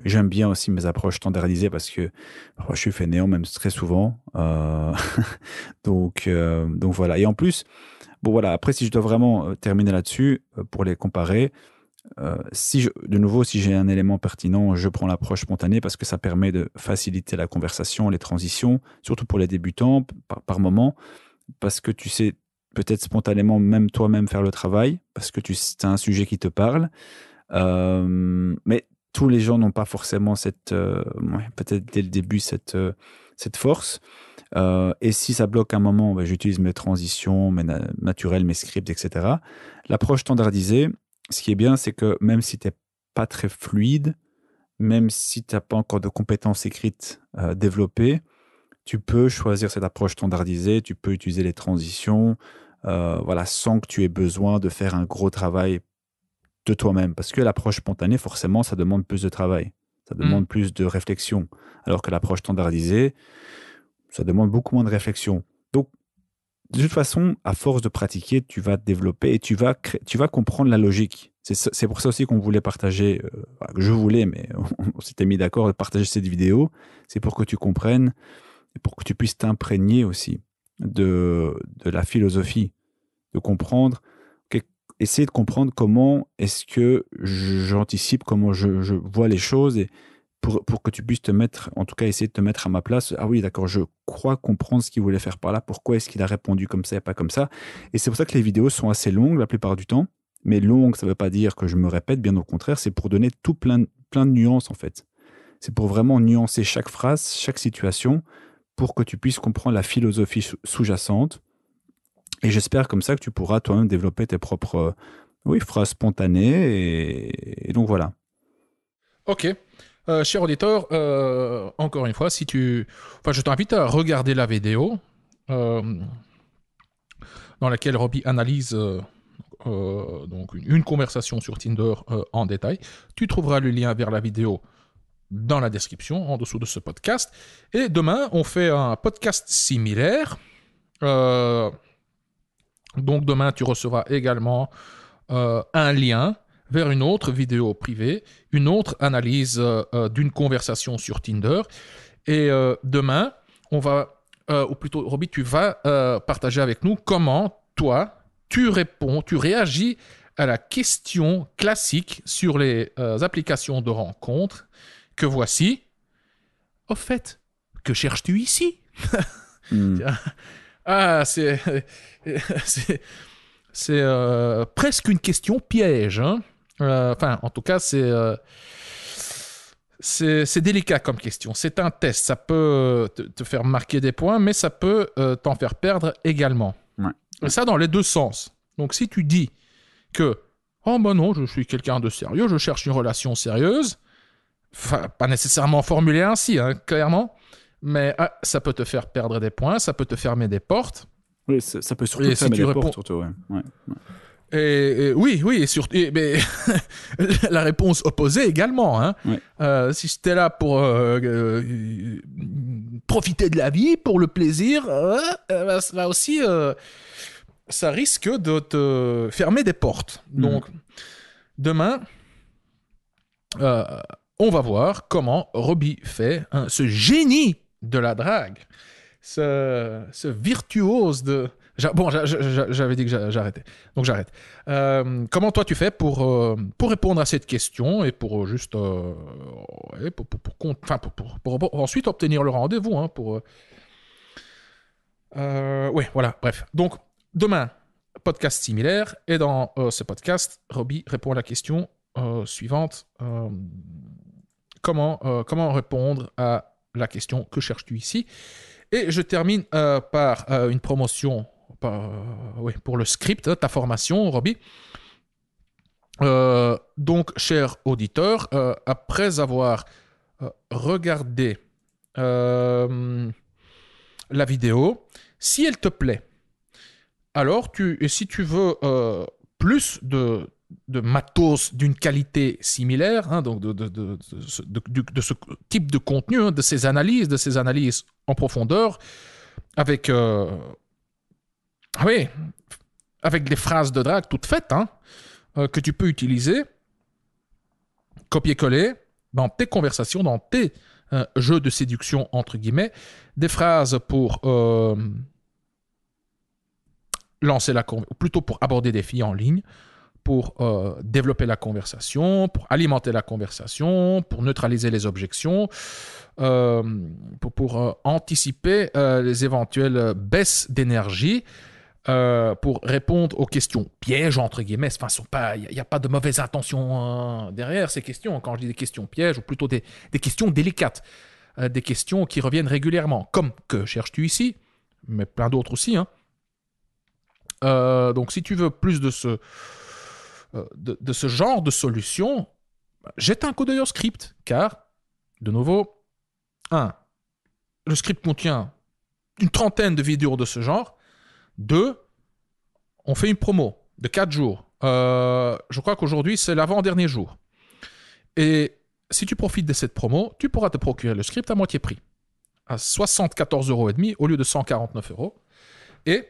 j'aime bien aussi mes approches standardisées parce que je suis fainéant même très souvent. Donc voilà. Et en plus, bon voilà. Après, si je dois vraiment terminer là-dessus pour les comparer. Si j'ai un élément pertinent, je prends l'approche spontanée parce que ça permet de faciliter la conversation, les transitions, surtout pour les débutants par moment, parce que tu sais peut-être spontanément même toi-même faire le travail, parce que c'est un sujet qui te parle. Mais tous les gens n'ont pas forcément peut-être dès le début cette force. Et si ça bloque un moment, j'utilise mes transitions, mes naturels, mes scripts, etc. L'approche standardisée, ce qui est bien, c'est que même si tu n'es pas très fluide, même si tu n'as pas encore de compétences écrites développées, tu peux choisir cette approche standardisée, tu peux utiliser les transitions, sans que tu aies besoin de faire un gros travail de toi-même. Parce que l'approche spontanée, forcément, ça demande plus de travail, ça demande plus de réflexion. Alors que l'approche standardisée, ça demande beaucoup moins de réflexion. Donc, de toute façon, à force de pratiquer, tu vas te développer et tu vas comprendre la logique. C'est pour ça aussi qu'on voulait partager, mais on s'était mis d'accord de partager cette vidéo. C'est pour que tu comprennes et pour que tu puisses t'imprégner aussi de la philosophie, de comprendre, essayer de comprendre comment est-ce que j'anticipe, comment je vois les choses et pour que tu puisses te mettre, en tout cas essayer de te mettre à ma place. Ah oui, d'accord, je crois comprendre ce qu'il voulait faire par là. Pourquoi est-ce qu'il a répondu comme ça et pas comme ça? Et c'est pour ça que les vidéos sont assez longues la plupart du temps. Mais longues, ça ne veut pas dire que je me répète, bien au contraire, c'est pour donner plein de nuances en fait. C'est pour vraiment nuancer chaque phrase, chaque situation, pour que tu puisses comprendre la philosophie sous-jacente. Et j'espère comme ça que tu pourras toi-même développer tes propres phrases spontanées. Et donc voilà. Ok. Cher auditeur, encore une fois, je t'invite à regarder la vidéo dans laquelle Robbie analyse donc une conversation sur Tinder en détail. Tu trouveras le lien vers la vidéo dans la description, en dessous de ce podcast. Et demain, on fait un podcast similaire. Donc demain, tu recevras également un lien vers une autre vidéo privée, une autre analyse d'une conversation sur Tinder. Et demain, ou plutôt, Robbie, tu vas partager avec nous comment, toi, tu réagis à la question classique sur les applications de rencontres que voici. Au fait, que cherches-tu ici? Ah, c'est presque une question piège. Hein. En tout cas, c'est délicat comme question. C'est un test. Ça peut te faire marquer des points, mais ça peut t'en faire perdre également. Ouais. Et ça, dans les deux sens. Donc, si tu dis que « Oh, ben non, je suis quelqu'un de sérieux, je cherche une relation sérieuse », pas nécessairement formulé ainsi, hein, clairement, mais ça peut te faire perdre des points, ça peut te fermer des portes. Oui, ça peut surtout fermer des portes, surtout, ouais. Et mais la réponse opposée également. Hein. Ouais. Si j'étais là pour profiter de la vie pour le plaisir, là aussi, ça risque de te fermer des portes. Donc, demain, on va voir comment Robbie fait, hein, ce génie de la drague, ce virtuose de... Bon, j'avais dit que j'arrêtais, donc j'arrête. Comment toi tu fais pour répondre à cette question et pour juste pour ensuite obtenir le rendez-vous, hein, oui, voilà, bref. Donc demain, podcast similaire, et dans ce podcast, Robbie répond à la question suivante. Comment répondre à la question « Que cherches-tu ici ?» Et je termine par une promotion pour le script, ta formation, Robbie. Donc, cher auditeur, après avoir regardé la vidéo, si elle te plaît, alors si tu veux plus de matos d'une qualité similaire, hein, donc de ce type de contenu, hein, de ces analyses en profondeur, avec des phrases de drague toutes faites, hein, que tu peux utiliser, copier-coller dans tes conversations, dans tes jeux de séduction, entre guillemets, des phrases pour plutôt pour aborder des filles en ligne, pour développer la conversation, pour alimenter la conversation, pour neutraliser les objections, pour anticiper les éventuelles baisses d'énergie, pour répondre aux questions pièges, entre guillemets. Enfin, il n'y a pas de mauvaise intention derrière ces questions. Quand je dis des questions pièges, ou plutôt des questions délicates, des questions qui reviennent régulièrement, comme « Que cherches-tu ici ?» mais plein d'autres aussi. Hein. Donc, si tu veux plus de ce genre de solution, jette un coup d'œil au script, car, de nouveau, le script contient une trentaine de vidéos de ce genre. 2, on fait une promo de 4 jours. Je crois qu'aujourd'hui, c'est l'avant-dernier jour. Et si tu profites de cette promo, tu pourras te procurer le script à moitié prix, à 74,50 € au lieu de 149 €. Et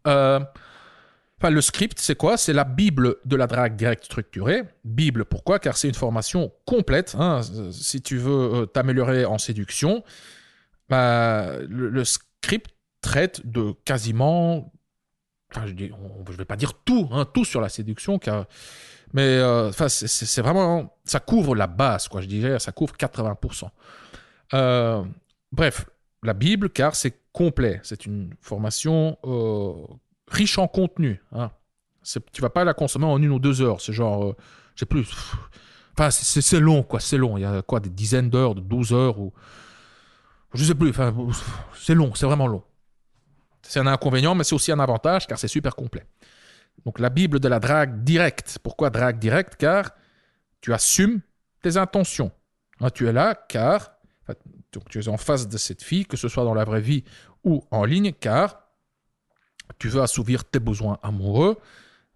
le script, c'est quoi ? C'est la Bible de la drague directe structurée. Bible, pourquoi ? Car c'est une formation complète. Hein. Si tu veux t'améliorer en séduction, le script traite de quasiment... Enfin, je ne vais pas dire tout, hein, tout sur la séduction, mais c'est vraiment... Ça couvre la base, quoi, je dirais. Ça couvre 80%. Bref, la Bible, car c'est complet. C'est une formation... riche en contenu. Hein. Tu vas pas la consommer en 1 ou 2 heures. C'est genre, je sais plus. Enfin, c'est long, quoi. C'est long. Il y a quoi, des dizaines d'heures, de 12 heures ou je sais plus. Enfin, c'est long. C'est vraiment long. C'est un inconvénient, mais c'est aussi un avantage car c'est super complet. Donc, la Bible de la drague directe. Pourquoi drague directe ? Car tu assumes tes intentions. Hein, tu es là car donc, tu es en face de cette fille, que ce soit dans la vraie vie ou en ligne, car tu veux assouvir tes besoins amoureux,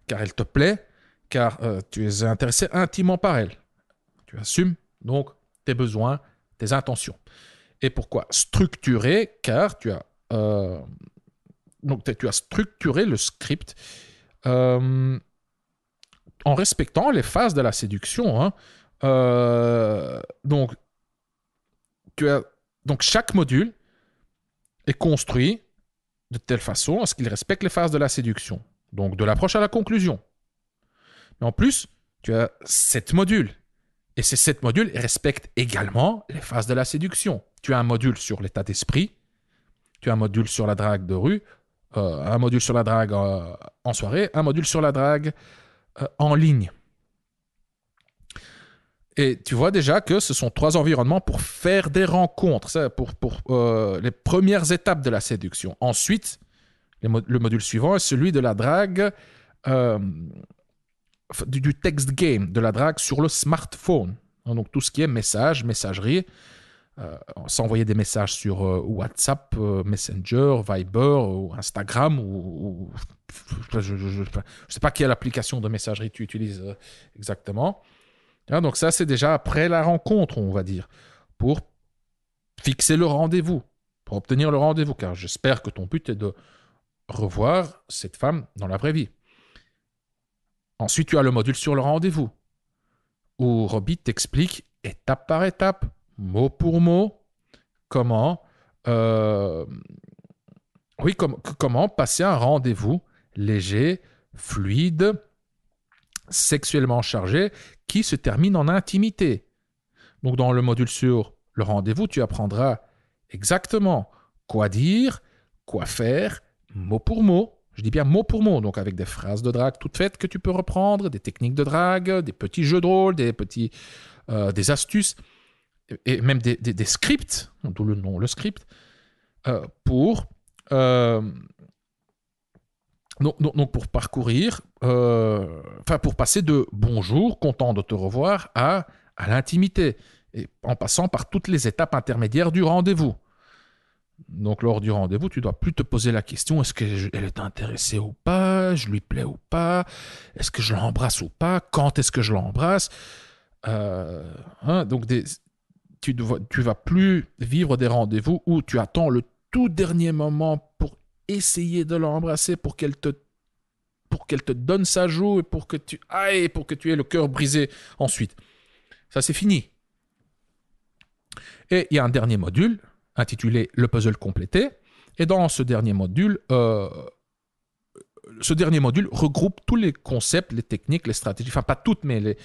car elle te plaît, car tu es intéressé intimement par elle. Tu assumes donc tes besoins, tes intentions. Et pourquoi ? Structuré, car tu as structuré le script en respectant les phases de la séduction. Hein. Donc chaque module est construit de telle façon à ce qu'il respecte les phases de la séduction. Donc, de l'approche à la conclusion. Mais en plus, tu as 7 modules. Et ces 7 modules respectent également les phases de la séduction. Tu as un module sur l'état d'esprit, tu as un module sur la drague de rue, un module sur la drague en soirée, un module sur la drague en ligne. Et tu vois déjà que ce sont 3 environnements pour faire des rencontres, ça, pour les premières étapes de la séduction. Ensuite, le module suivant est celui de la drague, du text game, de la drague sur le smartphone. Donc tout ce qui est messagerie, s'envoyer des messages sur WhatsApp, Messenger, Viber ou Instagram ou je ne sais pas quelle application de messagerie tu utilises exactement. Donc ça, c'est déjà après la rencontre, on va dire, pour fixer le rendez-vous, pour obtenir le rendez-vous, car j'espère que ton but est de revoir cette femme dans la vraie vie. Ensuite, tu as le module sur le rendez-vous, où Robbie t'explique étape par étape, mot pour mot, comment passer un rendez-vous léger, fluide, sexuellement chargé, qui se termine en intimité. Donc, dans le module sur le rendez-vous, tu apprendras exactement quoi dire, quoi faire, mot pour mot. Je dis bien mot pour mot, donc avec des phrases de drague toutes faites que tu peux reprendre, des techniques de drague, des petits jeux de rôle, des astuces, et même des scripts, d'où le nom, le script, pour parcourir, pour passer de bonjour, content de te revoir, à l'intimité, et en passant par toutes les étapes intermédiaires du rendez-vous. Donc, lors du rendez-vous, tu ne dois plus te poser la question, est-ce qu'elle est intéressée ou pas, je lui plais ou pas, est-ce que je l'embrasse ou pas, quand est-ce que je l'embrasse. Donc, tu ne vas plus vivre des rendez-vous où tu attends le tout dernier moment pour essayer de l'embrasser, pour qu'elle te donne sa joue et pour que tu aies le cœur brisé ensuite. Ça, c'est fini. Et il y a un dernier module intitulé « Le puzzle complété ». Et dans ce dernier module regroupe tous les concepts, les techniques, les stratégies, enfin pas toutes, mais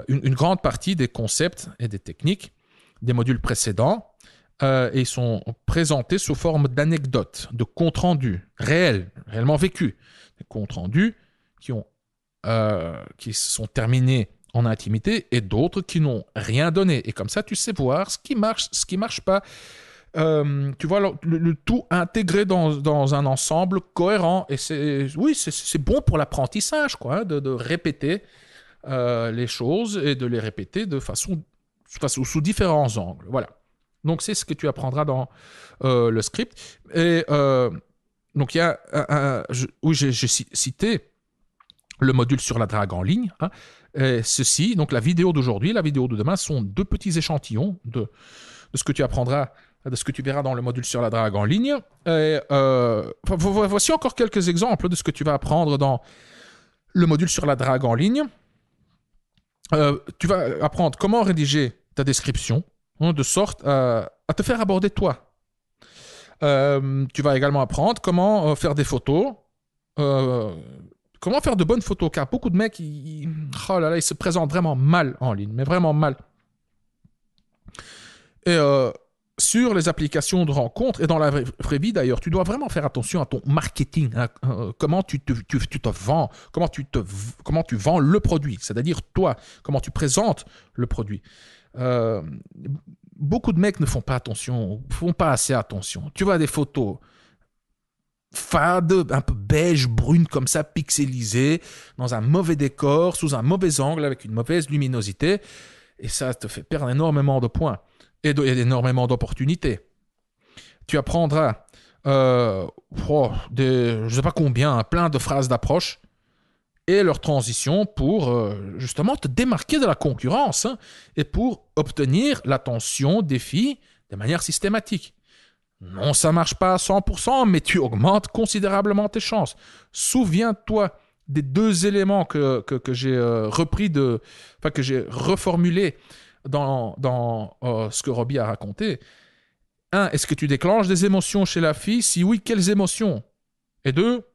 une grande partie des concepts et des techniques des modules précédents, et ils sont présentés sous forme d'anecdotes, de comptes rendus réellement vécus, des comptes rendus qui sont terminés en intimité et d'autres qui n'ont rien donné. Et comme ça, tu sais voir ce qui marche pas. Tu vois le tout intégré dans un ensemble cohérent. Et c'est bon pour l'apprentissage, quoi, de répéter les choses et de les répéter de façon sous différents angles. Voilà. Donc, c'est ce que tu apprendras dans le script. Et donc, il y a j'ai cité le module sur la drague en ligne. Ceci, donc la vidéo d'aujourd'hui, la vidéo de demain, sont deux petits échantillons de ce que tu apprendras, de ce que tu verras dans le module sur la drague en ligne. Et, voici encore quelques exemples de ce que tu vas apprendre dans le module sur la drague en ligne. Tu vas apprendre comment rédiger ta description, de sorte à te faire aborder toi. Tu vas également apprendre comment faire des photos, comment faire de bonnes photos, car beaucoup de mecs, ils se présentent vraiment mal en ligne, mais vraiment mal. Et sur les applications de rencontres, et dans la vraie vie d'ailleurs, tu dois vraiment faire attention à ton marketing, comment tu te vends, comment tu vends le produit, c'est-à-dire toi, comment tu présentes le produit. Beaucoup de mecs ne font pas assez attention. Tu vois des photos fades, un peu beige, brune comme ça, pixelisées, dans un mauvais décor, sous un mauvais angle, avec une mauvaise luminosité, et ça te fait perdre énormément de points et énormément d'opportunités. Tu apprendras je ne sais pas combien, plein de phrases d'approche et leurs transitions pour justement te démarquer de la concurrence, et pour obtenir l'attention des filles de manière systématique. Non, ça ne marche pas à 100%, mais tu augmentes considérablement tes chances. Souviens-toi des deux éléments que j'ai que j'ai reformulés dans ce que Robbie a raconté. 1, est-ce que tu déclenches des émotions chez la fille? Si oui, quelles émotions? Et 2,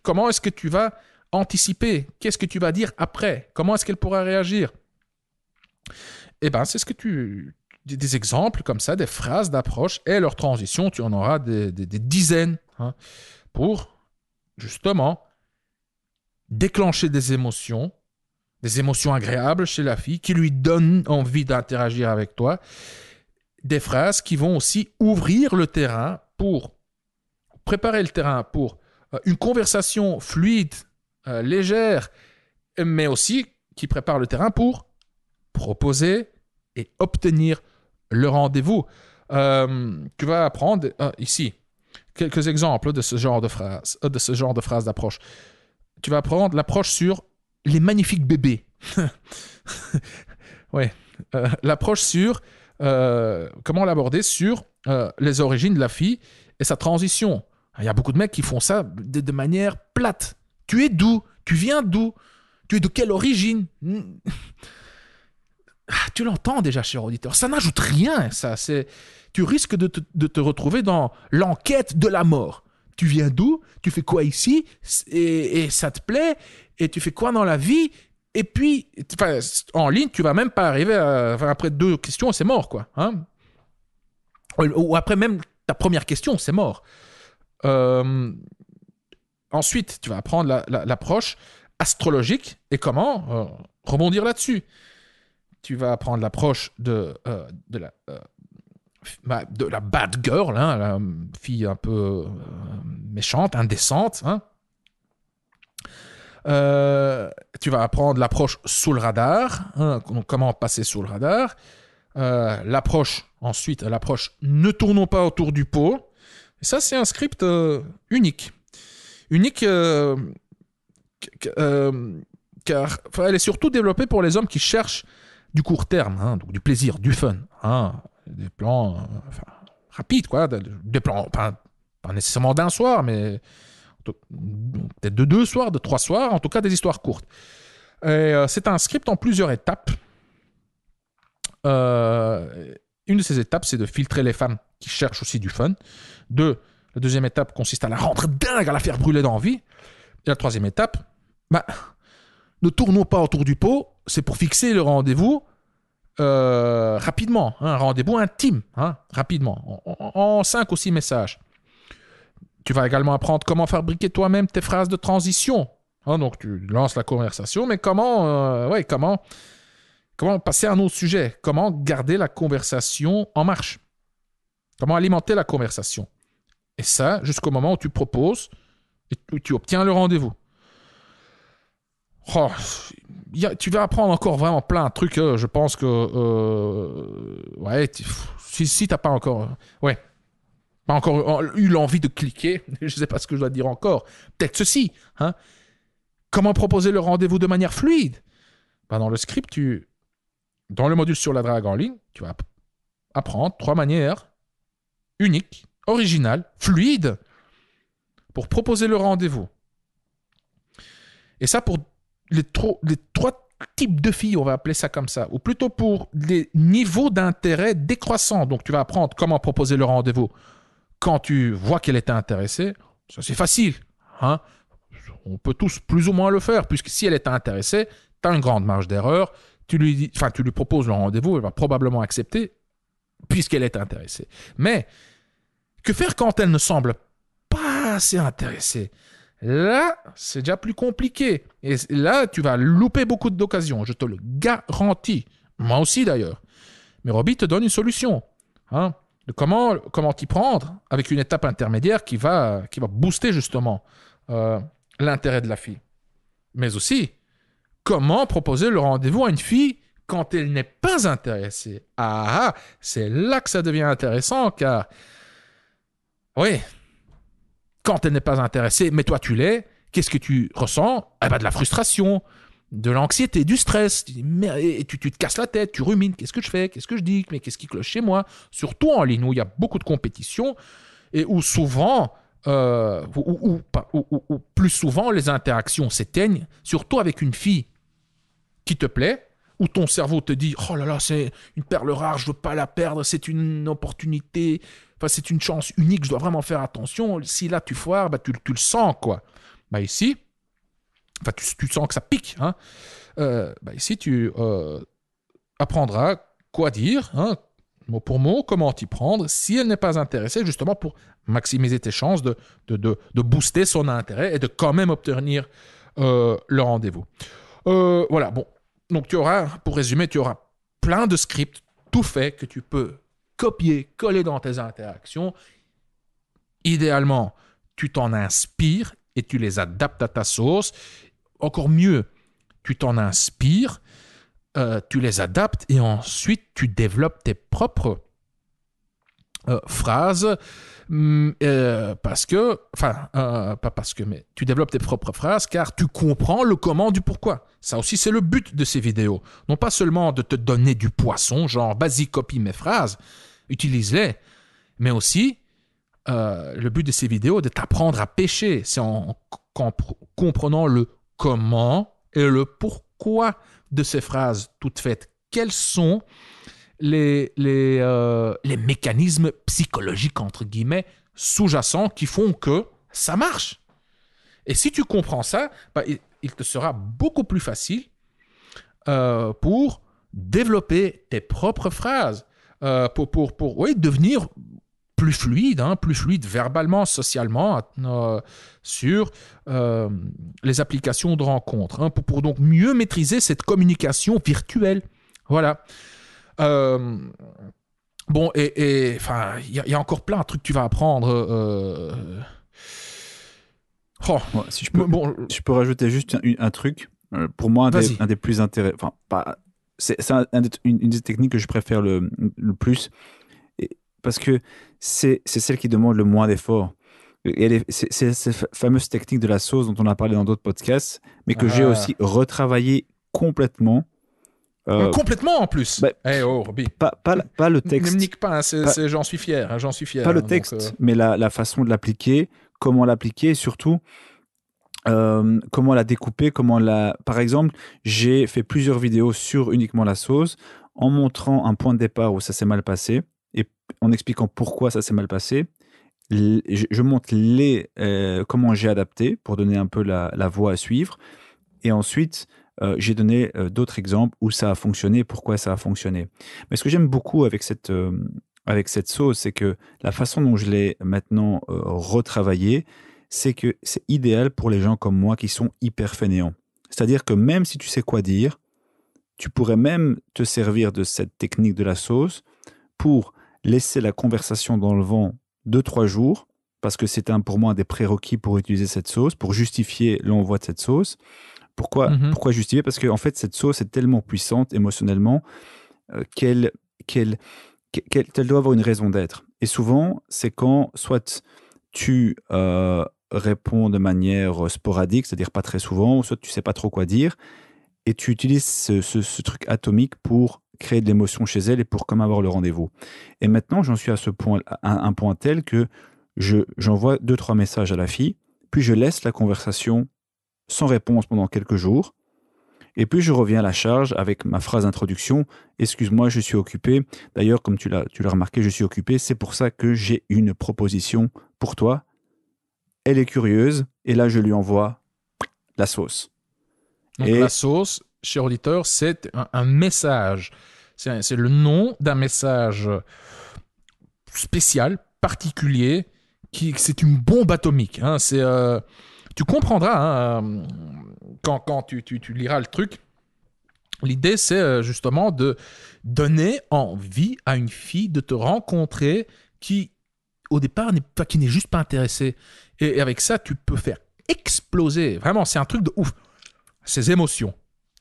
comment est-ce que tu vas anticiper? Qu'est-ce que tu vas dire après? Comment est-ce qu'elle pourra réagir? Eh bien, c'est ce que des exemples comme ça, des phrases d'approche et leurs transitions, tu en auras des dizaines, pour justement déclencher des émotions agréables chez la fille qui lui donnent envie d'interagir avec toi. Des phrases qui vont aussi ouvrir le terrain pour préparer le terrain pour une conversation fluide, légère, mais aussi qui prépare le terrain pour proposer et obtenir le rendez-vous. Tu vas apprendre ici quelques exemples de ce genre de phrases d'approche. Tu vas apprendre l'approche sur les magnifiques bébés. Ouais. L'approche sur comment l'aborder sur les origines de la fille et sa transition. Il y a beaucoup de mecs qui font ça de manière plate. Tu es d'où? Tu viens d'où? Tu es de quelle origine? Tu l'entends déjà, cher auditeur. Ça n'ajoute rien, ça. Tu risques de te retrouver dans l'enquête de la mort. Tu viens d'où? Tu fais quoi ici? Et ça te plaît? Et tu fais quoi dans la vie? Et puis, en ligne, tu vas même pas arriver après 2 questions, c'est mort, quoi. Hein? Ou après même ta première question, c'est mort. Ensuite, tu vas apprendre l'approche astrologique et comment rebondir là-dessus. Tu vas apprendre l'approche de la bad girl, hein, la fille un peu méchante, indécente. Hein. Tu vas apprendre l'approche sous le radar, hein, donc comment passer sous le radar. Ensuite, l'approche ne tournons pas autour du pot. Et ça, c'est un script unique. Unique car elle est surtout développée pour les hommes qui cherchent du court terme, hein, donc du plaisir, du fun. Hein, des plans rapides, quoi. Des plans, pas nécessairement d'un soir, mais peut-être de 2 soirs, de 3 soirs, en tout cas des histoires courtes. Et, c'est un script en plusieurs étapes. Une de ces étapes, c'est de filtrer les femmes qui cherchent aussi du fun. La deuxième étape consiste à la rendre dingue, à la faire brûler d'envie. Et la troisième étape, ne tournons pas autour du pot, c'est pour fixer le rendez-vous rapidement, hein, un rendez-vous intime, hein, rapidement, en 5 ou 6 messages. Tu vas également apprendre comment fabriquer toi-même tes phrases de transition. Hein, donc tu lances la conversation, mais comment passer à un autre sujet, comment garder la conversation en marche, comment alimenter la conversation. Et ça, jusqu'au moment où tu proposes et où tu obtiens le rendez-vous. Oh, tu vas apprendre encore vraiment plein de trucs. Je pense que si t'as pas encore eu l'envie de cliquer, je sais pas ce que je dois dire encore. Peut-être ceci. Hein? Comment proposer le rendez-vous de manière fluide? Dans le script, dans le module sur la drague en ligne, tu vas apprendre 3 manières uniques, originales, fluides pour proposer le rendez-vous. Et ça pour les 3 types de filles, on va appeler ça comme ça, ou plutôt pour les niveaux d'intérêt décroissants. Donc tu vas apprendre comment proposer le rendez-vous quand tu vois qu'elle est intéressée. Ça c'est facile. Hein? On peut tous plus ou moins le faire, puisque si elle est intéressée, tu as une grande marge d'erreur. Tu lui proposes le rendez-vous, elle va probablement accepter, puisqu'elle est intéressée. Mais que faire quand elle ne semble pas assez intéressée? Là, c'est déjà plus compliqué. Et là, tu vas louper beaucoup d'occasions, je te le garantis. Moi aussi, d'ailleurs. Mais Robbie te donne une solution. Hein, de comment t'y prendre avec une étape intermédiaire qui va booster, justement, l'intérêt de la fille. Mais aussi, comment proposer le rendez-vous à une fille quand elle n'est pas intéressée? C'est là que ça devient intéressant, car... Oui... Quand elle n'est pas intéressée, mais toi tu l'es, qu'est-ce que tu ressens? De la frustration, de l'anxiété, du stress. Et tu te casses la tête, tu rumines. Qu'est-ce que je fais? Qu'est-ce que je dis? Mais qu'est-ce qui cloche chez moi? Surtout en ligne où il y a beaucoup de compétition et où souvent, ou plus souvent, les interactions s'éteignent, surtout avec une fille qui te plaît, où ton cerveau te dit « Oh là là, c'est une perle rare, je ne veux pas la perdre, c'est une opportunité... » Enfin, c'est une chance unique, je dois vraiment faire attention. Si là, tu foires, tu le sens, quoi. Ici, tu sens que ça pique. Hein. Ici, tu apprendras quoi dire, hein, mot pour mot, comment t'y prendre, si elle n'est pas intéressée, justement pour maximiser tes chances de booster son intérêt et de quand même obtenir le rendez-vous. Voilà, bon. Donc, pour résumer, tu auras plein de scripts tout faits que tu peux copier, coller dans tes interactions. Idéalement, tu t'en inspires et tu les adaptes à ta sauce. Encore mieux, tu t'en inspires, tu les adaptes et ensuite tu développes tes propres phrases parce que, pas parce que, mais tu développes tes propres phrases car tu comprends le comment du pourquoi. Ça aussi, c'est le but de ces vidéos. Non pas seulement de te donner du poisson, genre, vas-y, copie mes phrases, utilise-les, mais aussi, le but de ces vidéos est de t'apprendre à pêcher. C'est en comprenant le comment et le pourquoi de ces phrases toutes faites. Quels sont les mécanismes psychologiques, entre guillemets, sous-jacents qui font que ça marche. Et si tu comprends ça, il te sera beaucoup plus facile pour développer tes propres phrases, pour devenir plus fluide verbalement, socialement, sur les applications de rencontres, pour donc mieux maîtriser cette communication virtuelle. Voilà. Bon, et enfin, il y a encore plein de trucs que tu vas apprendre. Si je peux rajouter juste un truc. Pour moi, un des plus intéressants. Enfin, c'est une des techniques que je préfère le plus, parce que c'est celle qui demande le moins d'efforts. C'est cette fameuse technique de la sauce dont on a parlé dans d'autres podcasts, mais que j'ai aussi retravaillé complètement. Complètement en plus. Robbie. Pas le texte. Ne me nique pas, j'en suis fier. Pas le texte, mais la façon de l'appliquer, comment l'appliquer, et surtout comment la découper, Par exemple, j'ai fait plusieurs vidéos sur uniquement la sauce, en montrant un point de départ où ça s'est mal passé, et en expliquant pourquoi ça s'est mal passé. Je montre comment j'ai adapté pour donner un peu la voie à suivre, et ensuite j'ai donné d'autres exemples où ça a fonctionné, pourquoi ça a fonctionné. Mais ce que j'aime beaucoup avec cette sauce, c'est que la façon dont je l'ai maintenant retravaillée, c'est que c'est idéal pour les gens comme moi qui sont hyper fainéants. C'est-à-dire que même si tu sais quoi dire, tu pourrais même te servir de cette technique de la sauce pour laisser la conversation dans le vent 2-3 jours, parce que c'est pour moi un des prérequis pour utiliser cette sauce, pour justifier l'envoi de cette sauce. Pourquoi justifier ? Parce qu'en fait, cette sauce est tellement puissante émotionnellement qu'elle doit avoir une raison d'être. Et souvent, c'est quand soit tu réponds de manière sporadique, c'est-à-dire pas très souvent, ou soit tu sais pas trop quoi dire, et tu utilises ce truc atomique pour créer de l'émotion chez elle et pour comme avoir le rendez-vous. Et maintenant, j'en suis à un point tel que j'envoie 2-3 messages à la fille, puis je laisse la conversation sans réponse pendant quelques jours, et puis je reviens à la charge avec ma phrase d'introduction. Excuse-moi, je suis occupé. D'ailleurs, comme tu l'as remarqué, je suis occupé. C'est pour ça que j'ai une proposition pour toi. Elle est curieuse, et là je lui envoie la sauce. Donc la sauce, cher auditeur, c'est un message. C'est le nom d'un message spécial, particulier, c'est une bombe atomique. Hein. Tu comprendras quand tu liras le truc. L'idée, c'est justement de donner envie à une fille de te rencontrer qui, au départ, qui n'est juste pas intéressée. Et avec ça, tu peux faire exploser. Vraiment, c'est un truc de ouf. Ses émotions.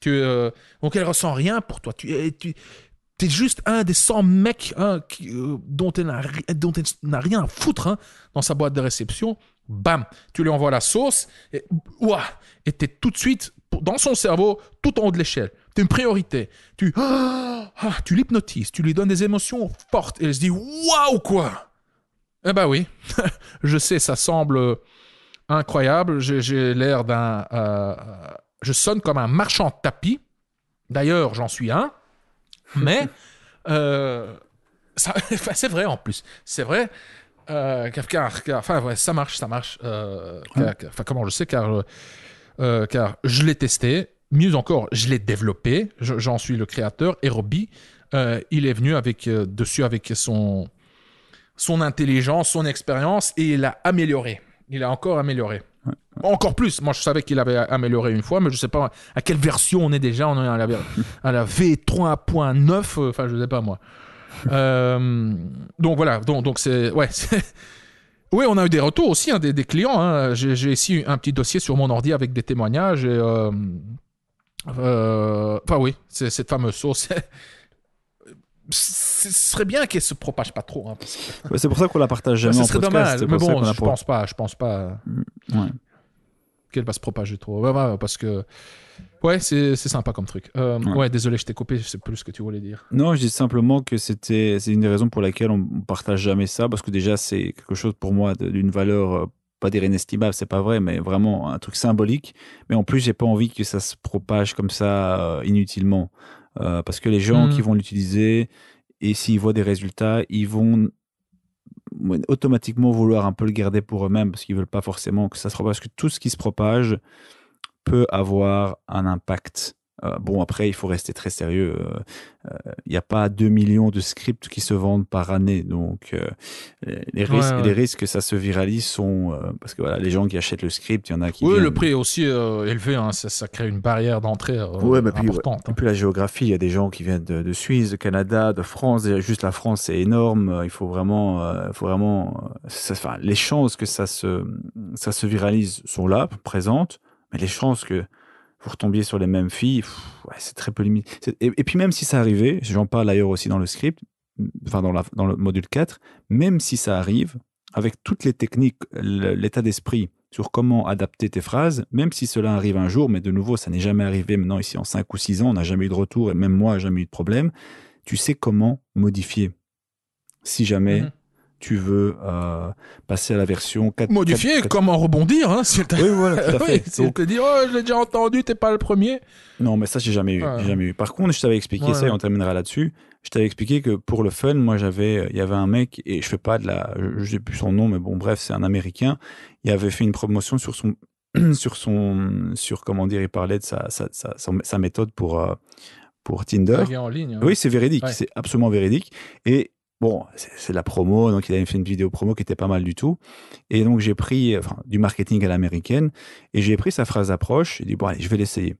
Donc, elle ressent rien pour toi. T'es juste un des 100 mecs dont elle n'a rien à foutre dans sa boîte de réception. Bam, tu lui envoies la sauce et t'es tout de suite dans son cerveau tout en haut de l'échelle. T'es une priorité. Tu l'hypnotises, tu lui donnes des émotions fortes et elle se dit waouh quoi. Eh ben oui, je sais, ça semble incroyable. J'ai l'air je sonne comme un marchand de tapis. D'ailleurs, j'en suis un. Mais c'est vrai en plus. C'est vrai. Ça marche. Comment je sais car je l'ai testé. Mieux encore, je l'ai développé. J'en suis le créateur. Et Robbie, il est venu dessus avec son intelligence, son expérience, et il a amélioré. Il a encore amélioré. Ouais. Encore plus. Moi, je savais qu'il avait amélioré une fois, mais je ne sais pas à quelle version on est déjà. On est à la V3.9. Enfin, je ne sais pas moi. Donc voilà. Donc c'est ouais. Oui, on a eu des retours aussi, des clients. Hein. J'ai ici un petit dossier sur mon ordi avec des témoignages. Et, oui, c'est cette fameuse sauce. ce serait bien qu'elle se propage pas trop. Hein, parce que... Ouais, c'est pour ça qu'on la partage jamais ce en serait podcast. dommage. Mais bon, je pense pas Ouais. qu'elle va se propager trop. Ouais, parce que ouais, c'est sympa comme truc. Ouais, désolé, je t'ai coupé. Je sais plus ce que tu voulais dire. Non, je dis simplement que c'est une des raisons pour laquelle on partage jamais ça, parce que déjà c'est quelque chose pour moi d'une valeur pas dire inestimable, c'est pas vrai, mais vraiment un truc symbolique. Mais en plus, j'ai pas envie que ça se propage comme ça inutilement, parce que les gens qui vont l'utiliser et s'ils voient des résultats, ils vont automatiquement vouloir un peu le garder pour eux-mêmes parce qu'ils veulent pas forcément que ça se propage. Parce que tout ce qui se propage peut avoir un impact. Bon, après, il faut rester très sérieux. Il n'y a pas 2 millions de scripts qui se vendent par année. Donc, les risques que ça se viralise sont... parce que voilà, les gens qui achètent le script, il y en a qui... Oui, le prix est aussi élevé. Hein, ça crée une barrière d'entrée importante. Et puis la géographie, il y a des gens qui viennent de Suisse, de Canada, de France. Déjà, juste la France, c'est énorme. Il faut vraiment... les chances que ça se viralise sont là, présentes. Mais les chances que vous retombiez sur les mêmes filles, c'est très peu limité. Et puis même si ça arrivait, j'en parle d'ailleurs aussi dans le script, enfin dans le module 4, même si ça arrive, avec toutes les techniques, l'état d'esprit sur comment adapter tes phrases, même si cela arrive un jour, mais de nouveau, ça n'est jamais arrivé maintenant ici en 5 ou 6 ans, on n'a jamais eu de retour, et même moi, j'ai jamais eu de problème, tu sais comment modifier. Si jamais... tu veux passer à la version 4. Modifier, comment rebondir, hein, oui, voilà, tout à fait. Si on te dit, oh, je l'ai déjà entendu, t'es pas le premier. Non, mais ça, j'ai jamais eu. Par contre, je t'avais expliqué ça, et on terminera là-dessus. Je t'avais expliqué que pour le fun, moi, il y avait un mec, et je fais pas je sais plus son nom, mais bon, bref, c'est un Américain. Il avait fait une promotion sur comment dire, il parlait de sa méthode pour Tinder. En ligne, oui, c'est véridique, c'est absolument véridique. Et bon, c'est la promo, donc il avait fait une vidéo promo qui était pas mal du tout. Et donc j'ai pris du marketing à l'américaine et j'ai pris sa phrase d'approche. J'ai dit, bon, allez, je vais l'essayer.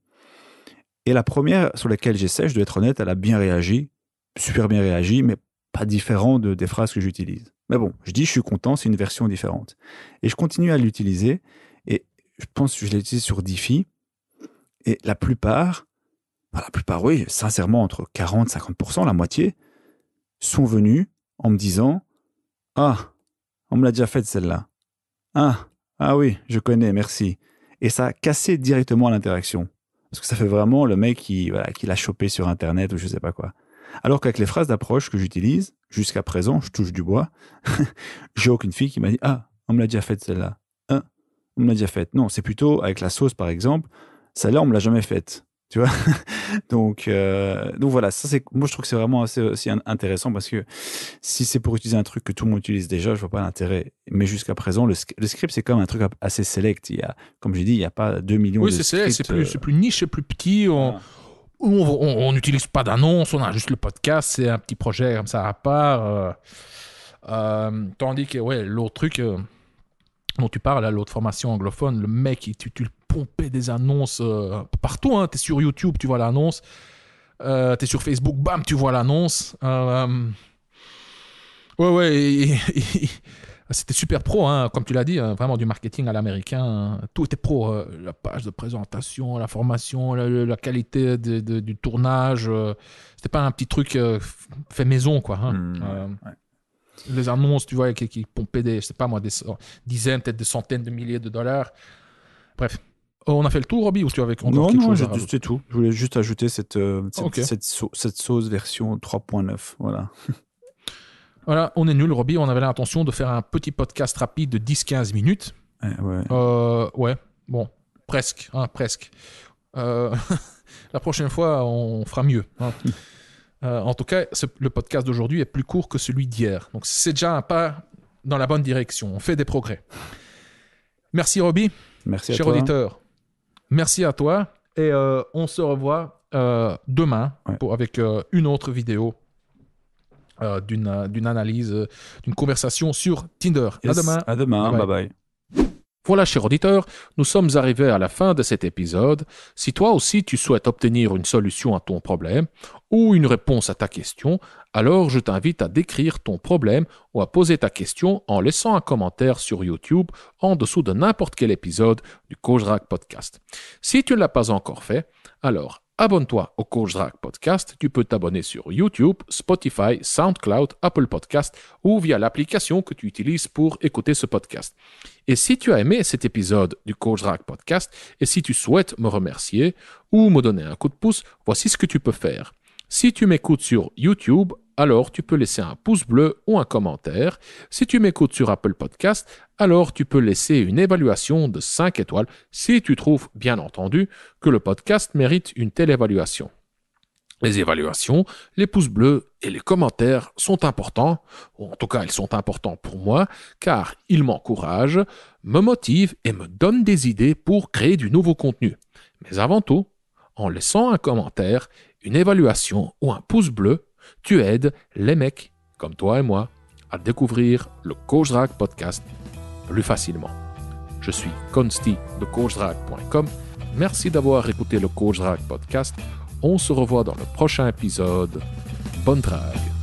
Et la première sur laquelle j'essaie, je dois être honnête, elle a bien réagi, super bien réagi, mais pas différent des phrases que j'utilise. Mais bon, je dis, je suis content, c'est une version différente. Et je continue à l'utiliser et je pense que je l'ai utilisé sur 10 filles. Et la plupart, oui, sincèrement, entre 40-50%, la moitié, sont venus en me disant « Ah, on me l'a déjà faite celle-là. Ah oui, je connais, merci. » Et ça a cassé directement l'interaction. Parce que ça fait vraiment le mec qui l'a chopé sur Internet ou je sais pas quoi. Alors qu'avec les phrases d'approche que j'utilise, jusqu'à présent, je touche du bois, j'ai aucune fille qui m'a dit « Ah, on me l'a déjà faite celle-là. On me l'a déjà faite. » Non, c'est plutôt avec la sauce par exemple, celle-là on me l'a jamais faite. Tu vois, donc voilà, moi je trouve que c'est vraiment aussi intéressant parce que si c'est pour utiliser un truc que tout le monde utilise déjà, je vois pas l'intérêt. Mais jusqu'à présent, le script c'est quand même un truc assez select. Comme j'ai dit, il y a pas 2 millions de scripts. Oui, c'est plus niche, c'est plus petit. On n'utilise pas d'annonce, on a juste le podcast, c'est un petit projet comme ça à part. Tandis que l'autre truc dont tu parles, l'autre formation anglophone, le mec, tu le pompais des annonces partout. Hein. Tu es sur YouTube, tu vois l'annonce. Tu es sur Facebook, bam, tu vois l'annonce. C'était super pro, hein, comme tu l'as dit, vraiment du marketing à l'américain. Tout était pro. La page de présentation, la formation, la qualité du tournage. C'était pas un petit truc fait maison, quoi. Hein. Les annonces, tu vois, qui pompaient des dizaines, peut-être des centaines de milliers de dollars. Bref. On a fait le tour, Robbie, ou tu avais encore quelque chose à rajouter ? C'est tout. Je voulais juste ajouter cette sauce version 3.9. Voilà. Voilà, on est nul, Robbie. On avait l'intention de faire un petit podcast rapide de 10-15 minutes. Ouais. Bon, presque. La prochaine fois, on fera mieux. Hein. En tout cas, le podcast d'aujourd'hui est plus court que celui d'hier. Donc, c'est déjà un pas dans la bonne direction. On fait des progrès. Merci, Robbie. Merci à toi. Cher auditeur, merci à toi. Et on se revoit demain avec une autre vidéo d'une analyse, d'une conversation sur Tinder. Yes. À demain. À demain. Bye bye. Voilà, cher auditeur, nous sommes arrivés à la fin de cet épisode. Si toi aussi tu souhaites obtenir une solution à ton problème ou une réponse à ta question, alors je t'invite à décrire ton problème ou à poser ta question en laissant un commentaire sur YouTube en dessous de n'importe quel épisode du Coach Drac Podcast. Si tu ne l'as pas encore fait, alors Abonne-toi au Coach Drag Podcast. Tu peux t'abonner sur YouTube, Spotify, SoundCloud, Apple Podcast ou via l'application que tu utilises pour écouter ce podcast. Et si tu as aimé cet épisode du Coach Drag Podcast et si tu souhaites me remercier ou me donner un coup de pouce, voici ce que tu peux faire. Si tu m'écoutes sur YouTube, alors tu peux laisser un pouce bleu ou un commentaire. Si tu m'écoutes sur Apple Podcast, alors tu peux laisser une évaluation de 5 étoiles si tu trouves, bien entendu, que le podcast mérite une telle évaluation. Les évaluations, les pouces bleus et les commentaires sont importants, ou en tout cas ils sont importants pour moi, car ils m'encouragent, me motivent et me donnent des idées pour créer du nouveau contenu. Mais avant tout, en laissant un commentaire, une évaluation ou un pouce bleu, tu aides les mecs comme toi et moi à découvrir le Coach Drag Podcast plus facilement. Je suis Consti de CoachDrag.com. Merci d'avoir écouté le Coach Drag Podcast. On se revoit dans le prochain épisode. Bonne drague!